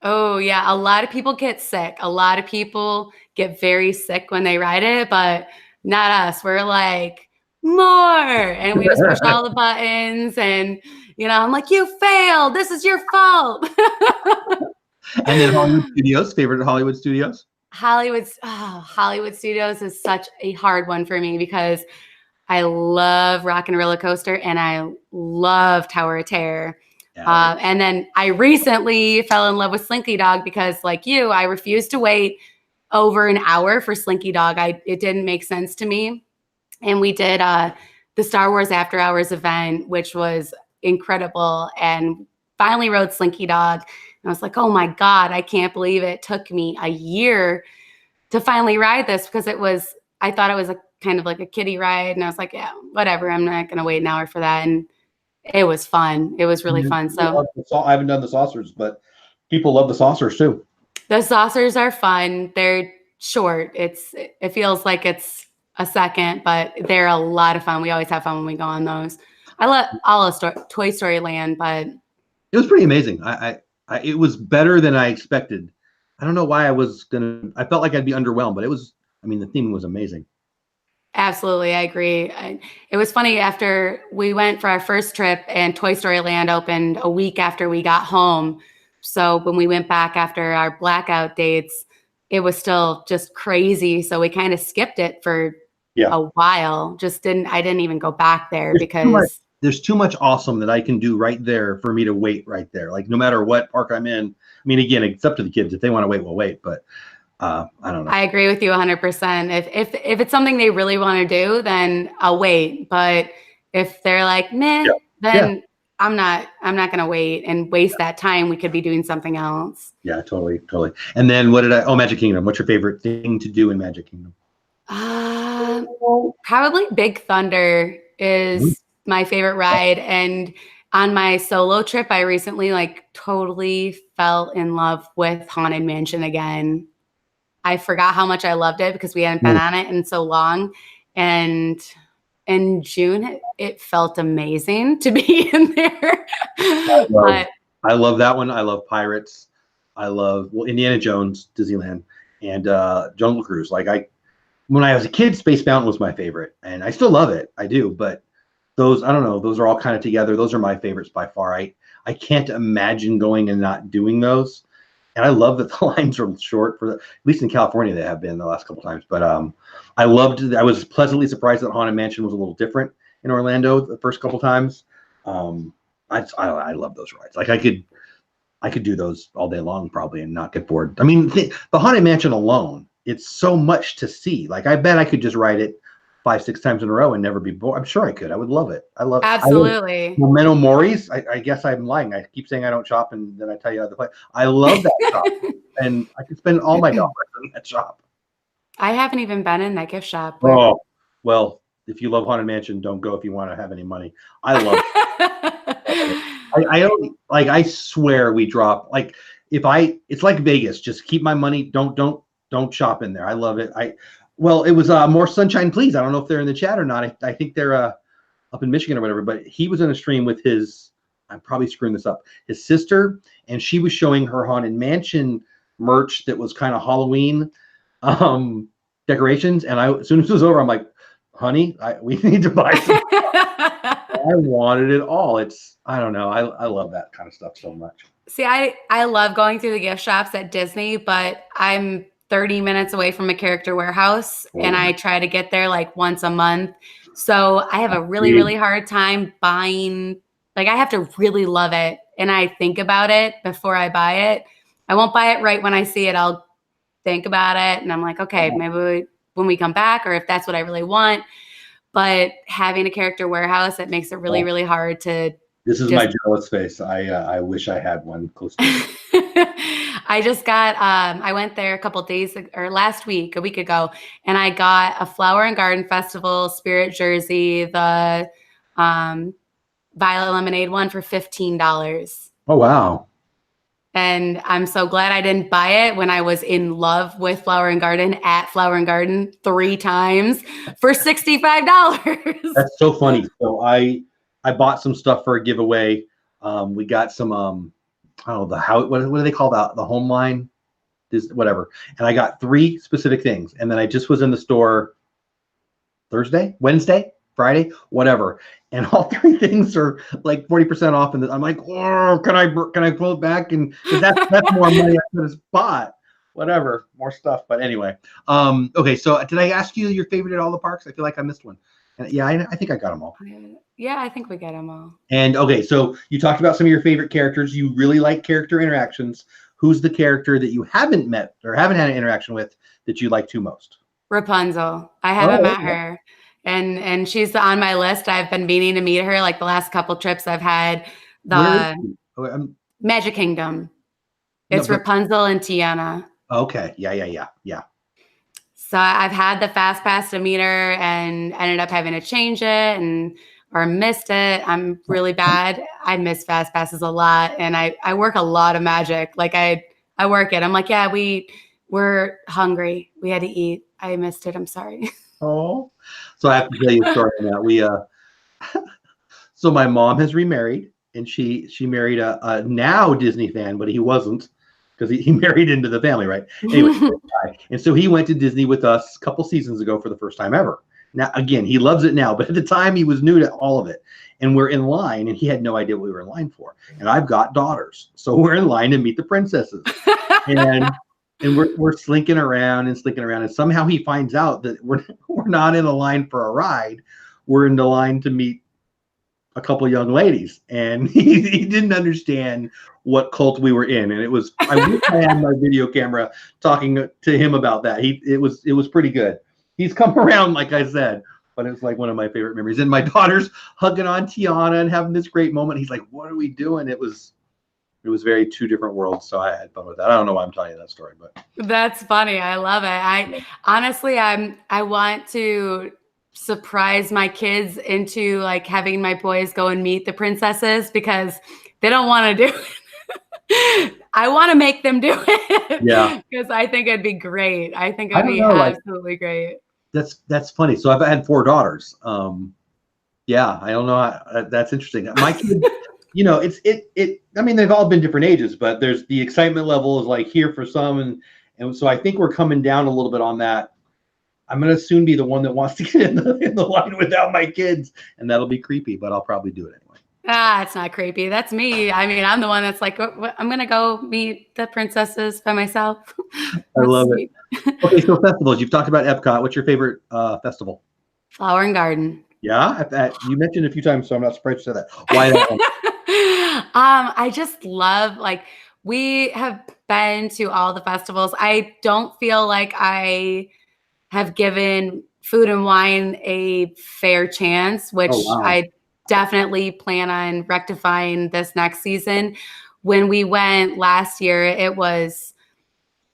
Oh, yeah. A lot of people get sick. A lot of people get very sick when they ride it, but not us. We're like, more, and we just push all the buttons, and I'm like, you failed, this is your fault. And then Hollywood Studios, favorite Hollywood Studios? Hollywood Studios is such a hard one for me because I love Rock and Roller Coaster and I love Tower of Terror. And then I recently fell in love with Slinky Dog because, like you, I refused to wait over an hour for Slinky Dog. It didn't make sense to me. And we did the Star Wars After Hours event, which was incredible, and finally rode Slinky Dog. And I was like, oh my God, I can't believe it took me a year to finally ride this because I thought it was a kind of like a kiddie ride. And I was like, yeah, whatever. I'm not going to wait an hour for that. And it was fun. It was really fun. So I haven't done the saucers, but people love the saucers too. The saucers are fun. They're short. It feels like it's a second, but they're a lot of fun. We always have fun when we go on those. I love all of Toy Story Land, but it was pretty amazing. It was better than I expected. I don't know why I felt like I'd be underwhelmed, but the theme was amazing. Absolutely. I agree. It was funny after we went for our first trip and Toy Story Land opened a week after we got home. So when we went back after our blackout dates, it was still just crazy. So we kind of skipped it for a while. I didn't even go back there because there's too much awesome that I can do right there for me to wait right there. Like no matter what park I'm in. I mean, again, it's up to the kids. If they want to wait, we'll wait. But I don't know. I agree with you 100%. If it's something they really want to do, then I'll wait. But if they're like, meh, then I'm not going to wait and waste that time. We could be doing something else. Yeah, totally. And then Magic Kingdom. What's your favorite thing to do in Magic Kingdom? Probably Big Thunder is my favorite ride. And on my solo trip, I recently totally fell in love with Haunted Mansion again. I forgot how much I loved it because we hadn't been on it in so long. And in June, it felt amazing to be in there. I love that one. I love Pirates. I love Indiana Jones, Disneyland, and Jungle Cruise. Like when I was a kid, Space Mountain was my favorite, and I still love it. I do, but those, I don't know, those are all kind of together. Those are my favorites by far. I can't imagine going and not doing those. And I love that the lines are short at least in California, they have been the last couple times. But I was pleasantly surprised that Haunted Mansion was a little different in Orlando the first couple times. I love those rides. Like I could do those all day long probably and not get bored. I mean, the Haunted Mansion alone, it's so much to see. Like I bet I could just ride it 5-6 times in a row and never be bored. I'm sure I could. I would love it. Absolutely. Memento Mori's. I guess I'm lying. I keep saying I don't shop, and then I tell you other place. I love that shop, and I could spend all my dollars in that shop. I haven't even been in that gift shop. Oh, well, if you love Haunted Mansion, don't go if you want to have any money. I love it. I don't like. I swear we drop like it's like Vegas. Just keep my money. Don't shop in there. I love it. Well, it was More Sunshine Please. I don't know if they're in the chat or not. I think they're up in Michigan or whatever, but he was in a stream with I'm probably screwing this up, his sister, and she was showing her Haunted Mansion merch that was kind of Halloween decorations. And as soon as it was over, I'm like, honey, we need to buy some. I wanted it all. I don't know. I love that kind of stuff so much. See, I love going through the gift shops at Disney, but I'm 30 minutes away from a Character Warehouse, and I try to get there like once a month. So I have a really, really hard time buying. Like I have to really love it, and I think about it before I buy it. I won't buy it right when I see it. I'll think about it, and I'm like, okay, maybe when we come back, or if that's what I really want. But having a Character Warehouse, it makes it really, really hard to. This is my jealous face. I wish I had one close to me. I just got, I went there a week ago, and I got a Flower and Garden Festival Spirit jersey, the Violet Lemonade one for $15. Oh, wow. And I'm so glad I didn't buy it when I was in love with Flower and Garden at Flower and Garden 3 times for $65. That's so funny. So I bought some stuff for a giveaway. We got some, I don't know, what do they call that? The home line, whatever. And I got 3 specific things. And then I just was in the store Thursday, Wednesday, Friday, whatever. And all 3 things are like 40% off. And I'm like, oh, can I pull it back? And that's more money I could have bought. Whatever, more stuff. But anyway, okay. So did I ask you your favorite at all the parks? I feel like I missed one. And yeah, I think I got them all. Yeah, I think we got them all. And okay, so you talked about some of your favorite characters. You really like character interactions. Who's the character that you haven't met or haven't had an interaction with that you like most? Rapunzel. I haven't met her. And she's on my list. I've been meaning to meet her like the last couple trips I've had. Magic Kingdom. It's Rapunzel and Tiana. Okay. Yeah. So I've had the Fastpass to meet her and ended up having to change it or missed it. I'm really bad. I miss Fastpasses a lot, and I work a lot of magic. Like I work it. I'm like, yeah, we're hungry. We had to eat. I missed it. I'm sorry. Oh, so I have to tell you a story on that. So my mom has remarried, and she married a now Disney fan, but he wasn't, because he married into the family, right? Anyway, and so he went to Disney with us a couple seasons ago for the first time ever. Now, again, he loves it now, but at the time he was new to all of it. And we're in line, and he had no idea what we were in line for. And I've got daughters, so we're in line to meet the princesses. And we're slinking around, and somehow he finds out that we're not in a line for a ride. We're in the line to meet a couple young ladies, and he didn't understand what cult we were in. And I wish I had my video camera talking to him about that. It was pretty good. He's come around, like I said, but it's like one of my favorite memories. And my daughter's hugging on Tiana and having this great moment. He's like, what are we doing? It was very 2 different worlds. So I had fun with that. I don't know why I'm telling you that story, but that's funny. I love it. I want to surprise my kids into like having my boys go and meet the princesses, because they don't want to do it. I want to make them do it. Yeah. Because I think it'd be great. I think it'd be absolutely great. That's funny. So I've had 4 daughters. Yeah, I don't know. That's interesting. My kids, I mean, they've all been different ages, but there's the excitement level is like here for some, and so I think we're coming down a little bit on that. I'm gonna soon be the one that wants to get in the line without my kids, and that'll be creepy, but I'll probably do it anyway. It's not creepy. That's me. I mean, I'm the one that's like, I'm gonna go meet the princesses by myself. I love it. Okay, so festivals. You've talked about Epcot. What's your favorite festival? Flower and Garden. Yeah, you mentioned it a few times, so I'm not surprised you said that. Why that one? I just love, like, we have been to all the festivals. I don't feel like I have given Food and Wine a fair chance, which I definitely plan on rectifying this next season. When we went last year,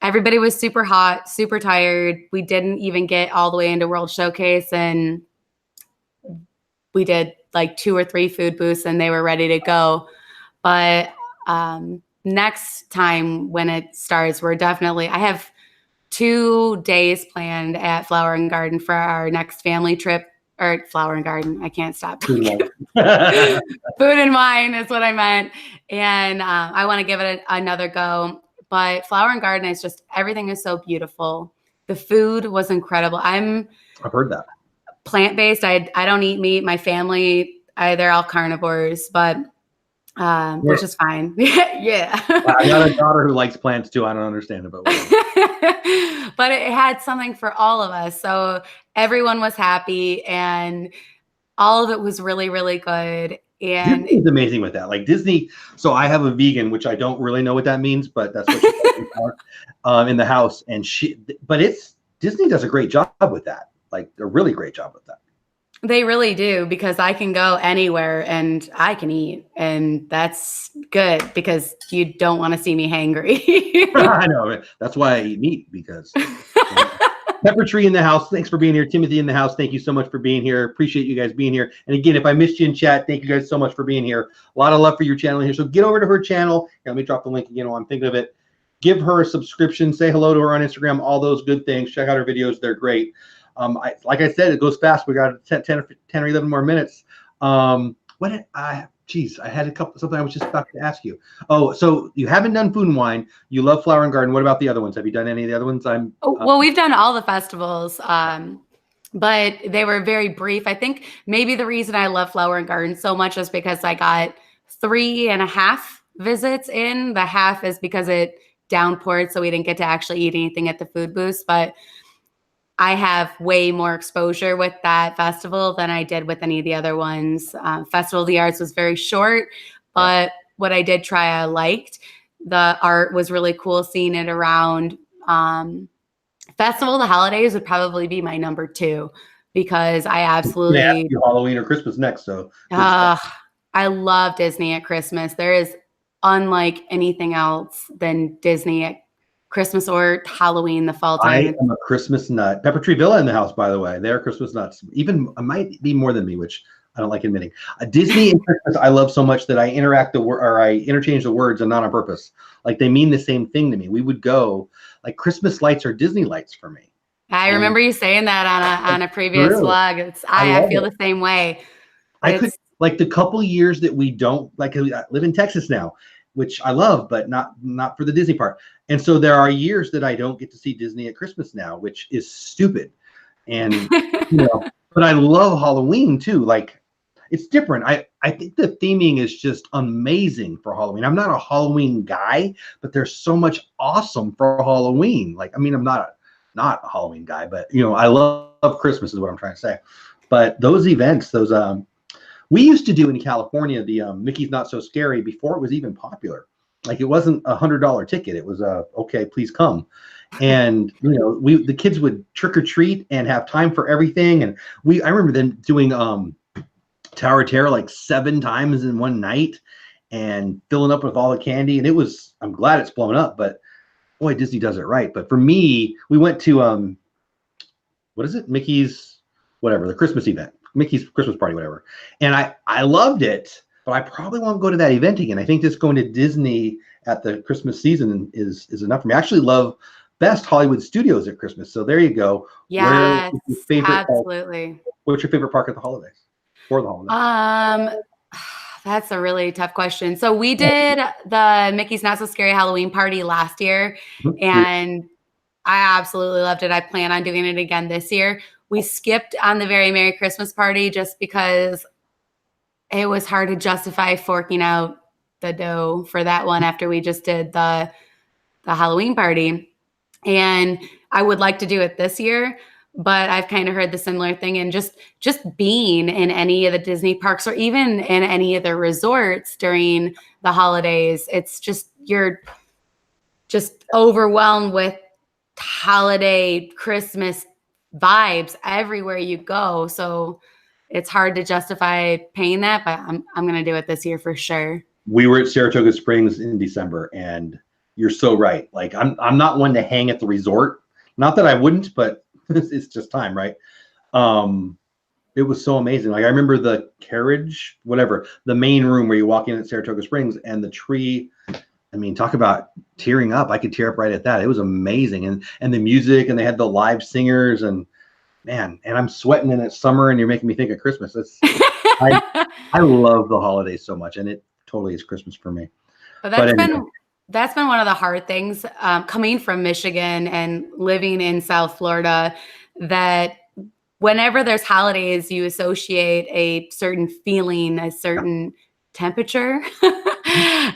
everybody was super hot, super tired. We didn't even get all the way into World Showcase, and we did like 2 or 3 food booths and they were ready to go. But next time when it starts, I have 2 days planned at Flower and Garden for our next family trip, or Flower and Garden. I can't stop. Food and Wine is what I meant. And I want to give it another go. But Flower and Garden is just, everything is so beautiful. The food was incredible. I've heard that. Plant-based. I don't eat meat. My family, they're all carnivores, but which is fine. Yeah. I got a daughter who likes plants too. I don't understand it, but but it had something for all of us. So everyone was happy and all of it was really, really good. And Disney's amazing with that. Like Disney. So I have a vegan, which I don't really know what that means, but that's what she's in the house. And Disney does a great job with that. Like a really great job with that. They really do, because I can go anywhere and I can eat, and that's good because you don't want to see me hangry. I know. That's why I eat meat, because Pepper Tree in the house. Thanks for being here. Timothy in the house. Thank you so much for being here. Appreciate you guys being here. And again, if I missed you in chat, thank you guys so much for being here. A lot of love for your channel here. So get over to her channel. Here, let me drop the link again while I'm thinking of it. Give her a subscription. Say hello to her on Instagram. All those good things. Check out her videos. They're great. Like I said, it goes fast. We got 10 or 11 more minutes. I had something I was just about to ask you. Oh, so you haven't done Food and Wine. You love Flower and Garden. What about the other ones? Have you done any of the other ones? Well, we've done all the festivals, but they were very brief. I think maybe the reason I love Flower and Garden so much is because I got 3.5 visits in. The half is because it downpoured, so we didn't get to actually eat anything at the food booths, but I have way more exposure with that festival than I did with any of the other ones. Festival of the Arts was very short, but what I did try, I liked. The art was really cool, seeing it around. Festival of the Holidays would probably be my number 2, because I absolutely Halloween or Christmas next. So I love Disney at Christmas. There is unlike anything else than Disney at Christmas or Halloween, the fall time. I am a Christmas nut. Pepper Tree Villa in the house, by the way. They're Christmas nuts. Even I might be more than me, which I don't like admitting. Disney and Christmas I love so much that I interchange the words, and not on purpose. Like they mean the same thing to me. We would go like Christmas lights or Disney lights for me. I remember you saying that on a previous vlog. I feel the same way. I could, like, the couple years that we don't, like, I live in Texas now, which I love, but not for the Disney part. And so there are years that I don't get to see Disney at Christmas now, which is stupid. And but I love Halloween too. Like, it's different. I think the theming is just amazing for Halloween. I'm not a Halloween guy, but there's so much awesome for Halloween. Like, I mean, I'm not a Halloween guy, but I love Christmas is what I'm trying to say. But those events, we used to do in California the Mickey's Not So Scary before it was even popular. Like, it wasn't $100 ticket. It was okay, please come. And the kids would trick or treat and have time for everything. And I remember them doing Tower of Terror like 7 times in one night and filling up with all the candy. And I'm glad it's blown up, but boy, Disney does it right. But for me, we went to what is it? Mickey's whatever, the Christmas event. Mickey's Christmas party, whatever. And I loved it, but I probably won't go to that event again. I think just going to Disney at the Christmas season is enough for me. I actually love Best Hollywood Studios at Christmas. So there you go. Yes, absolutely. What's your favorite park at the holidays? for the holiday? That's a really tough question. So we did the Mickey's Not So Scary Halloween party last year, and I absolutely loved it. I plan on doing it again this year. We skipped on the Very Merry Christmas party just because it was hard to justify forking out the dough for that one after we just did the Halloween party. And I would like to do it this year, but I've kind of heard the similar thing. And just being in any of the Disney parks or even in any of the resorts during the holidays, it's just, you're just overwhelmed with holiday Christmas vibes everywhere you go. So it's hard to justify paying that, but I'm going to do it this year for sure. We were at Saratoga Springs in December, and you're so right. Like I'm not one to hang at the resort. Not that I wouldn't, but it's just time, right? It was so amazing. Like I remember the carriage, whatever, the main room where you walk in at Saratoga Springs, and the tree. I mean, talk about tearing up. I could tear up right at that. It was amazing. And the music, and they had the live singers, and man, and I'm sweating, and it's summer, and you're making me think of Christmas. I love the holidays so much, and it totally is Christmas for me. But that's been one of the hard things coming from Michigan and living in South Florida, that whenever there's holidays, you associate a certain feeling, a certain temperature.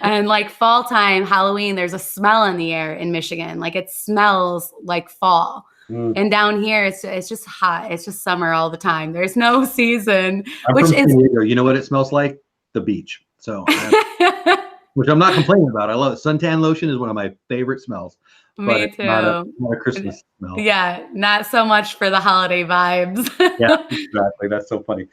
And like fall time, Halloween, there's a smell in the air in Michigan. Like it smells like fall. And down here, it's just hot. It's just summer all the time. There's no season. You know what it smells like? The beach. So, which I'm not complaining about. I love it. Suntan lotion is one of my favorite smells. Me too. Not a Christmas smell. Yeah, not so much for the holiday vibes. Yeah, exactly. That's so funny.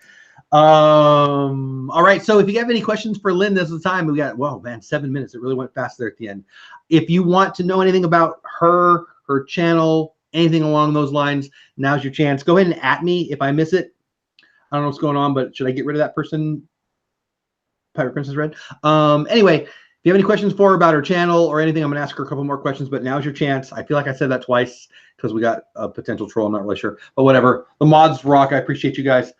All right. So if you have any questions for Lynn, this is the time. We got, whoa, man, 7 minutes. It really went fast there at the end. If you want to know anything about her channel, anything along those lines, now's your chance. Go ahead and at me if I miss it. I don't know what's going on, but should I get rid of that person? Pirate Princess Red. Anyway, if you have any questions for her about her channel or anything, I'm going to ask her a couple more questions, but now's your chance. I feel like I said that twice because we got a potential troll. I'm not really sure, but whatever. The mods rock. I appreciate you guys.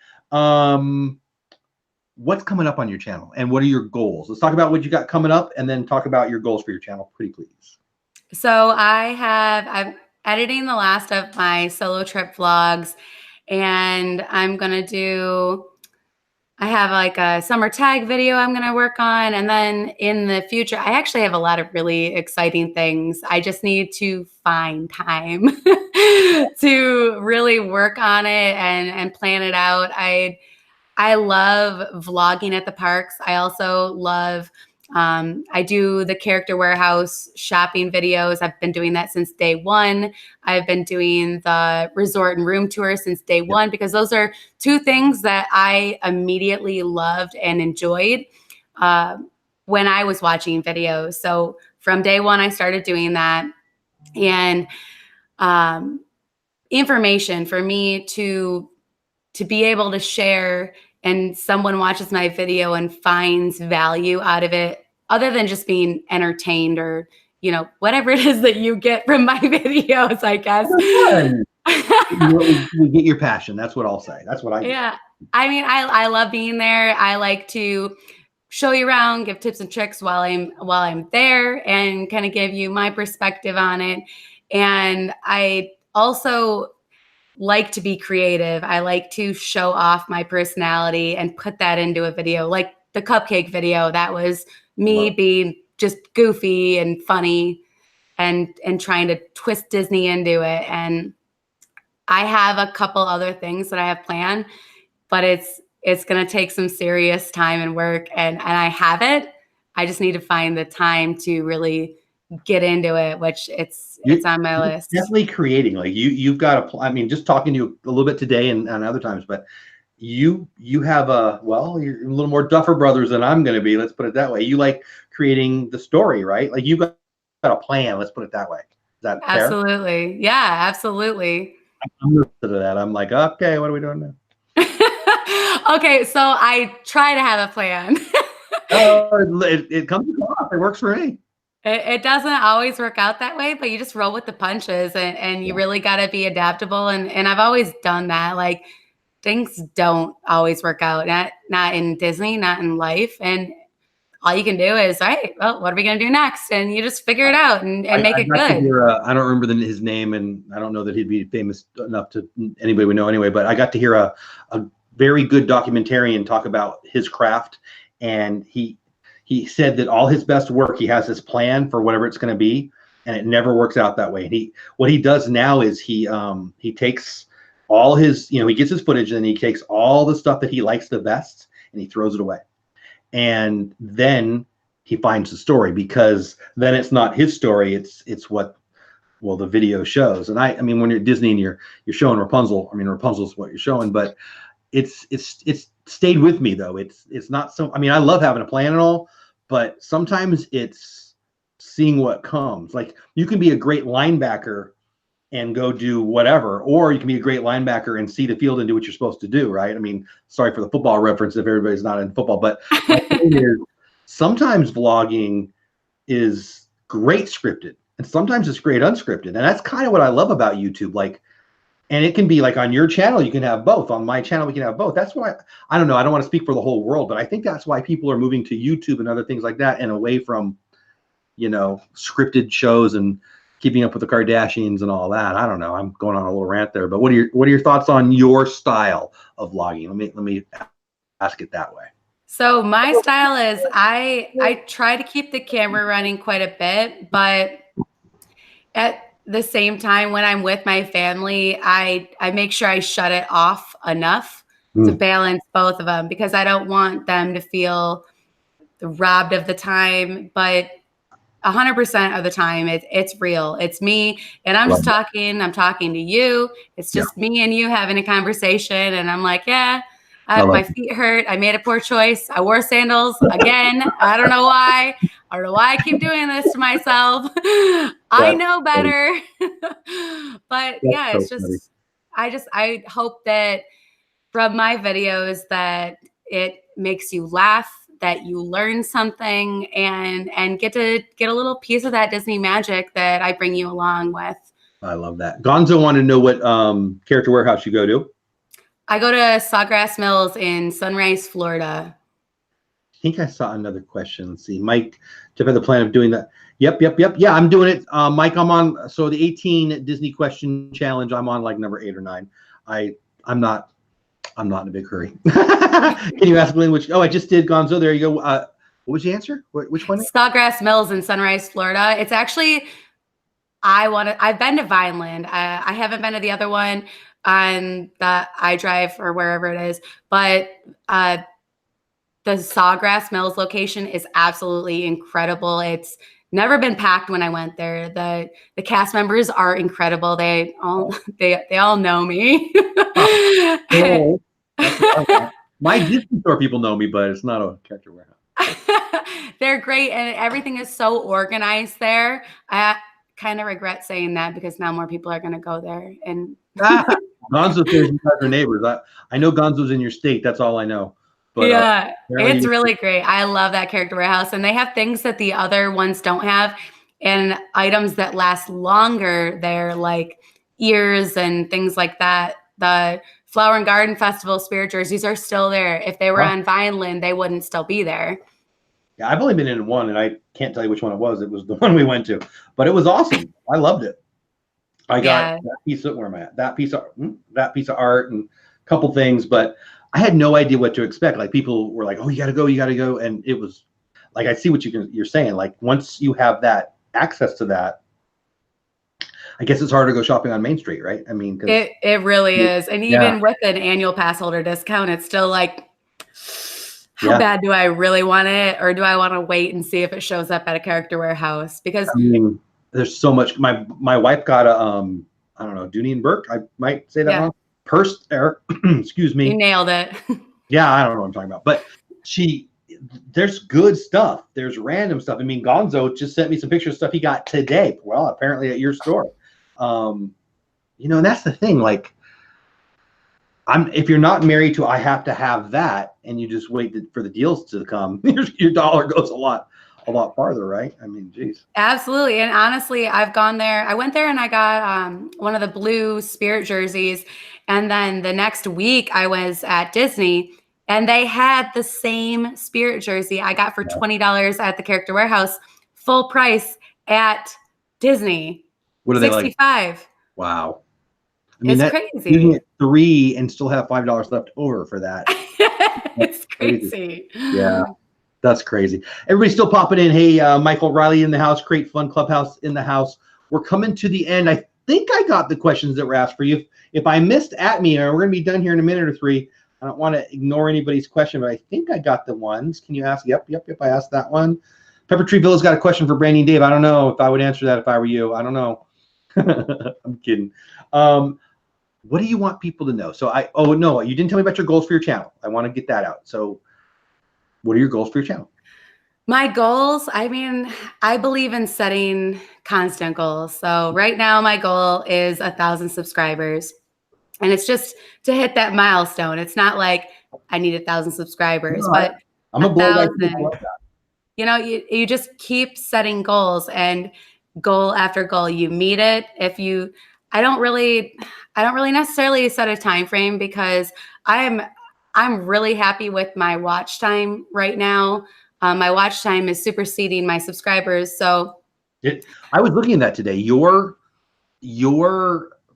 What's coming up on your channel and what are your goals? Let's talk about what you got coming up and then talk about your goals for your channel, pretty please. So I'm editing the last of my solo trip vlogs, and I'm going to I have like a summer tag video I'm going to work on. And then in the future, I actually have a lot of really exciting things. I just need to find time to really work on it and plan it out. I love vlogging at the parks. I also love, I do the Character Warehouse shopping videos. I've been doing that since day one. I've been doing the resort and room tour since day one, because those are two things that I immediately loved and enjoyed when I was watching videos. So from day one, I started doing that. And information for me to be able to share, and someone watches my video and finds value out of it, other than just being entertained or, you know, whatever it is that you get from my videos, I guess. We get your passion. That's what I'll say. That's what I do. Yeah. I mean, I love being there. I like to show you around, give tips and tricks while I'm there, and kind of give you my perspective on it. And I also like to be creative. I like to show off my personality and put that into a video. Like the Cupcake video, that was me being just goofy and funny and trying to twist Disney into it. And I have a couple other things that I have planned, but it's going to take some serious time and work, and I have it. I just need to find the time to really get into it, which it's on my list. Definitely creating. Like you've got I mean, just talking to you a little bit today and other times, but you have you're a little more Duffer Brothers than I'm going to be. Let's put it that way. You like creating the story, right? Like you've got a plan. Let's put it that way. Is that fair? Absolutely. Yeah, absolutely. I'm listening to that. I'm like, okay, what are we doing now? Okay, so I try to have a plan. It comes off. It works for me. It doesn't always work out that way, but you just roll with the punches, and you really got to be adaptable. And I've always done that. Like things don't always work out, not in Disney, not in life. And all you can do is, all right, well, what are we going to do next? And you just figure it out and make it good. I don't remember his name, and I don't know that he'd be famous enough to anybody we know anyway, but I got to hear a very good documentarian talk about his craft. And he said that all his best work, he has this plan for whatever it's going to be, and it never works out that way. And what he does now is he takes all his, he gets his footage, and then he takes all the stuff that he likes the best and he throws it away. And then he finds the story, because then it's not his story, it's what, well, the video shows. And I mean, when you're at Disney and you're showing Rapunzel, I mean, Rapunzel's what you're showing, but it's stayed with me though. It's not so, I mean, I love having a plan and all, but sometimes it's seeing what comes. Like, you can be a great linebacker and go do whatever, or you can be a great linebacker and see the field and do what you're supposed to do, right? I mean, sorry for the football reference if everybody's not in football, but my thing is, sometimes vlogging is great scripted, and sometimes it's great unscripted. And that's kind of what I love about YouTube. Like, and it can be like, on your channel, you can have both. On my channel, we can have both. That's why, I don't know, I don't want to speak for the whole world, but I think that's why people are moving to YouTube and other things like that, and away from, scripted shows and Keeping Up with the Kardashians and all that. I don't know. I'm going on a little rant there, but what are your thoughts on your style of vlogging? Let me ask it that way. So my style is, I try to keep the camera running quite a bit, but at the same time, when I'm with my family, I make sure I shut it off enough to balance both of them, because I don't want them to feel robbed of the time. But 100% of the time, it's real. It's me, and I'm just talking. I'm talking to you. It's just me and you having a conversation, and I'm like, yeah, my feet hurt. I made a poor choice. I wore sandals again. I don't know why. I don't know why I keep doing this to myself. I know better. But yeah, it's just, I hope that from my videos that it makes you laugh, that you learn something, and get a little piece of that Disney magic that I bring you along with. I love that. Gonzo wanted to know what character warehouse you go to. I go to Sawgrass Mills in Sunrise, Florida. I think I saw another question. Let's see. Mike, do you have the plan of doing that? Yep. Yeah, I'm doing it. Mike, I'm on, so the 18 Disney question challenge, I'm on like number 8 or 9. I'm not in a big hurry. Can you ask Lynn which? Oh, I just did Gonzo. There you go. What was the answer? Which one? Sawgrass Mills in Sunrise, Florida. It's actually, I've been to Vineland. I haven't been to the other one on the iDrive or wherever it is, but the Sawgrass Mills location is absolutely incredible. It's never been packed when I went there. The cast members are incredible. They all know me. Oh, my Disney store people know me, but it's not a character warehouse. They're great, and everything is so organized there. I kind of regret saying that, because now more people are going to go there. And Gonzo says you guys are neighbors. I know Gonzo's in your state. That's all I know. But, yeah, it's really great. I love that character warehouse, and they have things that the other ones don't have, and items that last longer there, like ears and things like that. The Flower and Garden Festival spirit jerseys are still there. If they were on Vineland, they wouldn't still be there. Yeah, I've only been in one, and I can't tell you which one it was. It was the one we went to, but it was awesome. I loved it. I got that piece of, where am I at? That piece of art and a couple things, but I had no idea what to expect. Like, people were like, "Oh, you got to go," and it was like, I see what you're saying. Like, once you have that access to that, I guess it's harder to go shopping on Main Street, right? I mean, it really is, and even with an annual pass holder discount, it's still like, how bad do I really want it, or do I want to wait and see if it shows up at a character warehouse? Because I mean, there's so much. My wife got a I don't know, Dooney and Burke, I might say that wrong. Purse there, excuse me. You nailed it. Yeah, I don't know what I'm talking about, but there's good stuff. There's random stuff. I mean, Gonzo just sent me some pictures of stuff he got today. Well, apparently at your store. And that's the thing. Like, if you're not married to, I have to have that, and you just wait for the deals to come, your dollar goes a lot farther, right? I mean, geez. Absolutely. And honestly, I've gone there. I went there and I got one of the blue spirit jerseys, And then the next week I was at Disney and they had the same Spirit jersey I got for $20 at the Character Warehouse, full price at Disney. What are they like? $65. Wow. I mean, it's crazy. You can get 3 and still have $5 left over for that. It's crazy. Yeah, that's crazy. Everybody's still popping in. Hey, Michael Riley in the house. Create Fun Clubhouse in the house. We're coming to the end. I think I got the questions that were asked for you. If I missed at me, we're going to be done here in a minute or 3. I don't want to ignore anybody's question, but I think I got the ones. Can you ask? Yep. I asked that one. Pepper Tree Villa's got a question for Brandy and Dave. I don't know if I would answer that if I were you. I don't know. I'm kidding. What do you want people to know? So oh no, you didn't tell me about your goals for your channel. I want to get that out. So what are your goals for your channel? My goals, I mean, I believe in setting constant goals. So right now my goal is 1,000 subscribers. And it's just to hit that milestone. It's not like I need 1,000 subscribers, but I'm a 1,000. You know, you just keep setting goals, and goal after goal, you meet it. I don't really necessarily set a time frame because I'm really happy with my watch time right now. My watch time is superseding my subscribers. So I was looking at that today.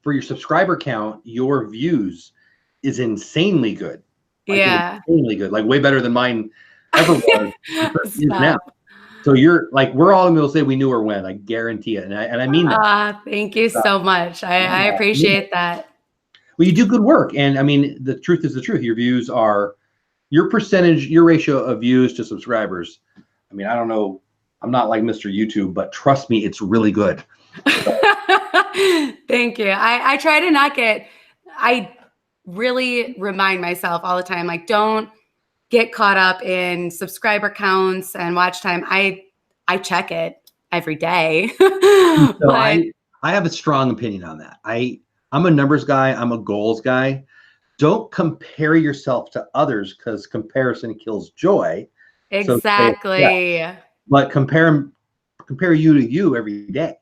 For your subscriber count, your views is insanely good. Like, yeah, insanely good. Like way better than mine ever was now. So you're like, we're all going to say we knew her when. I guarantee it, and I mean that. Thank you so much. I appreciate that. Well, you do good work, and I mean, the truth is the truth. Your views are your percentage, your ratio of views to subscribers. I mean, I don't know. I'm not like Mr. YouTube, but trust me, it's really good. So. Thank you. I try to not I really remind myself all the time, like, don't get caught up in subscriber counts and watch time. I check it every day. So I have a strong opinion on that. I'm a numbers guy. I'm a goals guy. Don't compare yourself to others because comparison kills joy. Exactly. So, yeah. But compare you to you every day.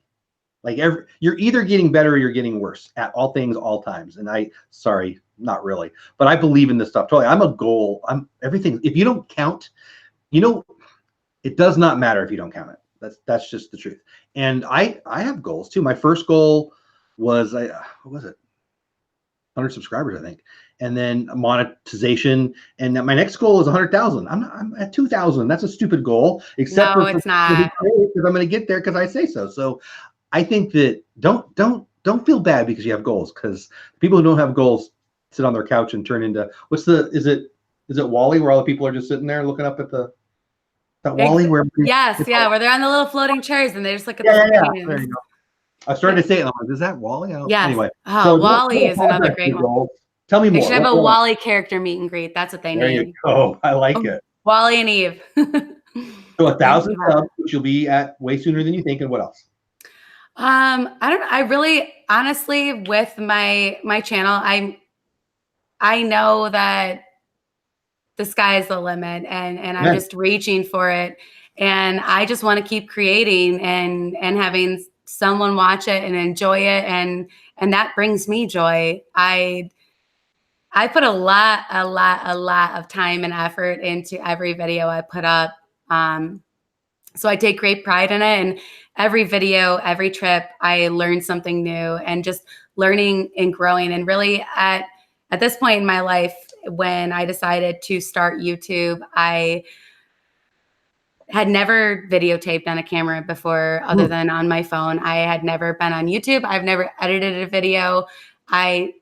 Like you're either getting better or you're getting worse at all things, all times. And sorry, not really, but I believe in this stuff. Totally. I'm a goal. I'm everything. If you don't count, it does not matter if you don't count it. That's just the truth. And I have goals too. My first goal was, what was it? 100 subscribers, I think. And then monetization. And my next goal is 100,000. I'm at 2,000. That's a stupid goal. Except no, it's not. Because I'm going to get there because I say so. So I think that don't feel bad because you have goals, because people who don't have goals sit on their couch and turn into is it Wall-E, where all the people are just sitting there looking up at that Wall-E where where they're on the little floating chairs and they just look at the There you go. I started to say it. I'm like, is that Wall-E? Yeah. Anyway. Oh, Wall-E is another great one. Tell me more. They should have a Wall-E character meet and greet. That's what they need. There you go. I like it. Wall-E and Eve. So 1,000 subs, which you'll be at way sooner than you think. And what else? I don't know. I really, honestly, with my channel, I know that the sky is the limit, and I'm just reaching for it. And I just want to keep creating and having someone watch it and enjoy it. And that brings me joy. I put a lot of time and effort into every video I put up. So I take great pride in it. And every video, every trip, I learn something new, and just learning and growing. And really at this point in my life, when I decided to start YouTube, I had never videotaped on a camera before other than on my phone. I had never been on YouTube. I've never edited a video. I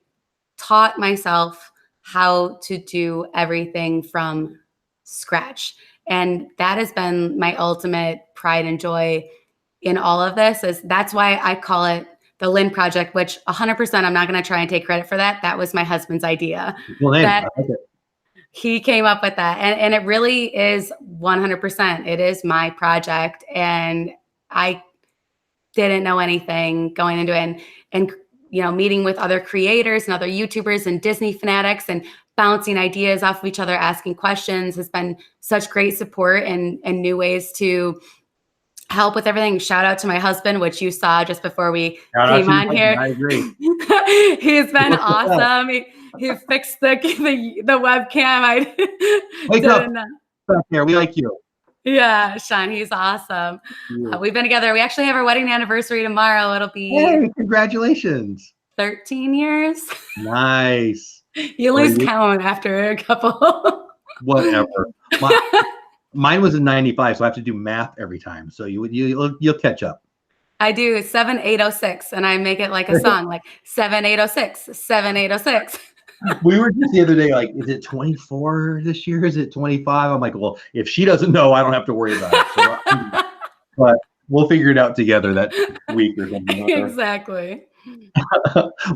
taught myself how to do everything from scratch. And that has been my ultimate pride and joy in all of this. That's why I call it the Lynn Project, which 100% I'm not going to try and take credit for that. That was my husband's idea. Well, he came up with that. And it really is 100%. It is my project. And I didn't know anything going into it. And meeting with other creators and other YouTubers and Disney fanatics and bouncing ideas off of each other, asking questions has been such great support and new ways to help with everything. Shout out to my husband, which you saw just before we Shout out came to your on husband. here. I agree. He's been What's up? awesome. He fixed the webcam. I Wake up didn't. back there. We like you. Yeah, Sean, he's awesome. We've been together. We actually have our wedding anniversary tomorrow. It'll be Hey, congratulations. 13 years. Nice. You lose count after a couple. Whatever. Mine was in 95, so I have to do math every time. So you'll catch up. I do 7806, and I make it like a song, like 7806, 7806. We were just the other day, like, is it 24 this year? Is it 25? I'm like, well, if she doesn't know, I don't have to worry about it. So, but we'll figure it out together that week or something. Exactly.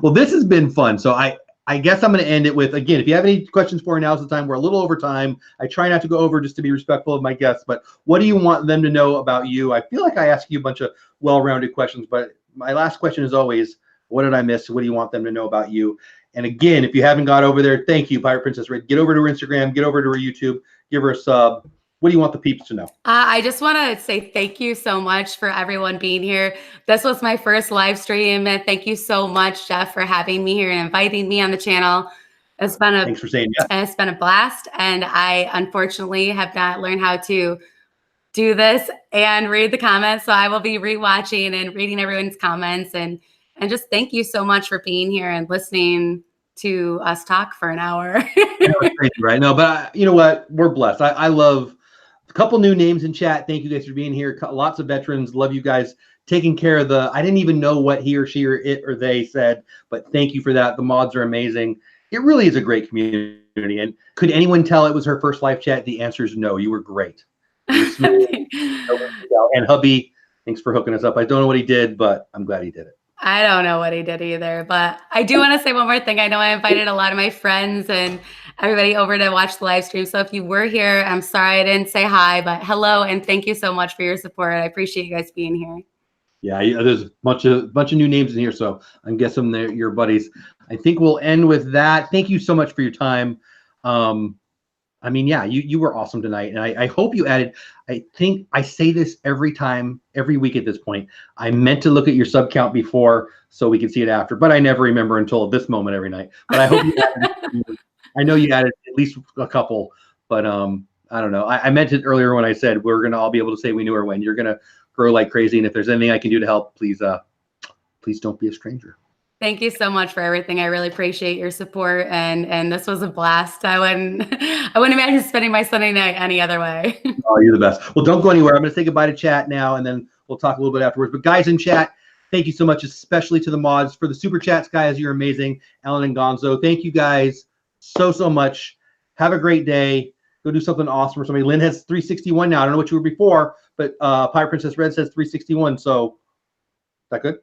Well, this has been fun. So I guess I'm going to end it with, again, if you have any questions for her, now's the time. We're a little over time. I try not to go over just to be respectful of my guests, but what do you want them to know about you? I feel like I ask you a bunch of well-rounded questions, but my last question is always, what did I miss? What do you want them to know about you? And again, if you haven't got over there, thank you, Pirate Princess Red. Get over to her Instagram, get over to her YouTube, give her a sub. What do you want the peeps to know? I just want to say thank you so much for everyone being here. This was my first live stream, and thank you so much, Jeff, for having me here and inviting me on the channel. It's been Thanks for saying yes. It's been a blast, and I unfortunately have not learned how to do this and read the comments, so I will be rewatching and reading everyone's comments, and just thank you so much for being here and listening to us talk for an hour. Crazy, right? No, but you know what? We're blessed. I love a couple new names in chat. Thank you guys for being here. Lots of veterans. Love you guys taking care of I didn't even know what he or she or it or they said, but thank you for that. The mods are amazing. It really is a great community. And could anyone tell it was her first live chat? The answer is no. You were great. And hubby, thanks for hooking us up. I don't know what he did, but I'm glad he did it. I don't know what he did either, but I do want to say one more thing. I know I invited a lot of my friends and everybody over to watch the live stream. So if you were here, I'm sorry I didn't say hi, but hello and thank you so much for your support. I appreciate you guys being here. Yeah, there's a bunch of new names in here, so I'm guessing they're your buddies. I think we'll end with that. Thank you so much for your time. I mean, yeah, you were awesome tonight, and I hope you added. I think I say this every time, every week at this point. I meant to look at your sub count before so we could see it after, but I never remember until this moment every night. But I hope you added, I know you added at least a couple, but I don't know. I meant it earlier when I said we're gonna all be able to say we knew her when. You're gonna grow like crazy, and if there's anything I can do to help, please don't be a stranger. Thank you so much for everything. I really appreciate your support, and this was a blast. I wouldn't imagine spending my Sunday night any other way. Oh, you're the best. Well, don't go anywhere. I'm going to say goodbye to chat now, and then we'll talk a little bit afterwards. But guys in chat, thank you so much, especially to the mods for the super chats, guys. You're amazing, Ellen and Gonzo. Thank you guys so much. Have a great day. Go do something awesome for somebody. Lynn has 361 now. I don't know what you were before, but Pirate Princess Red says 361. So is that good?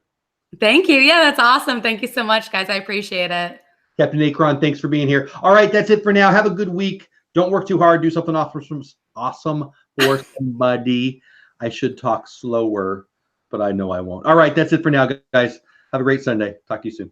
Thank you. Yeah, that's awesome. Thank you so much, guys. I appreciate it. Captain Akron, thanks for being here. All right, that's it for now. Have a good week. Don't work too hard. Do something awesome for somebody. I should talk slower, but I know I won't. All right, that's it for now, guys. Have a great Sunday. Talk to you soon.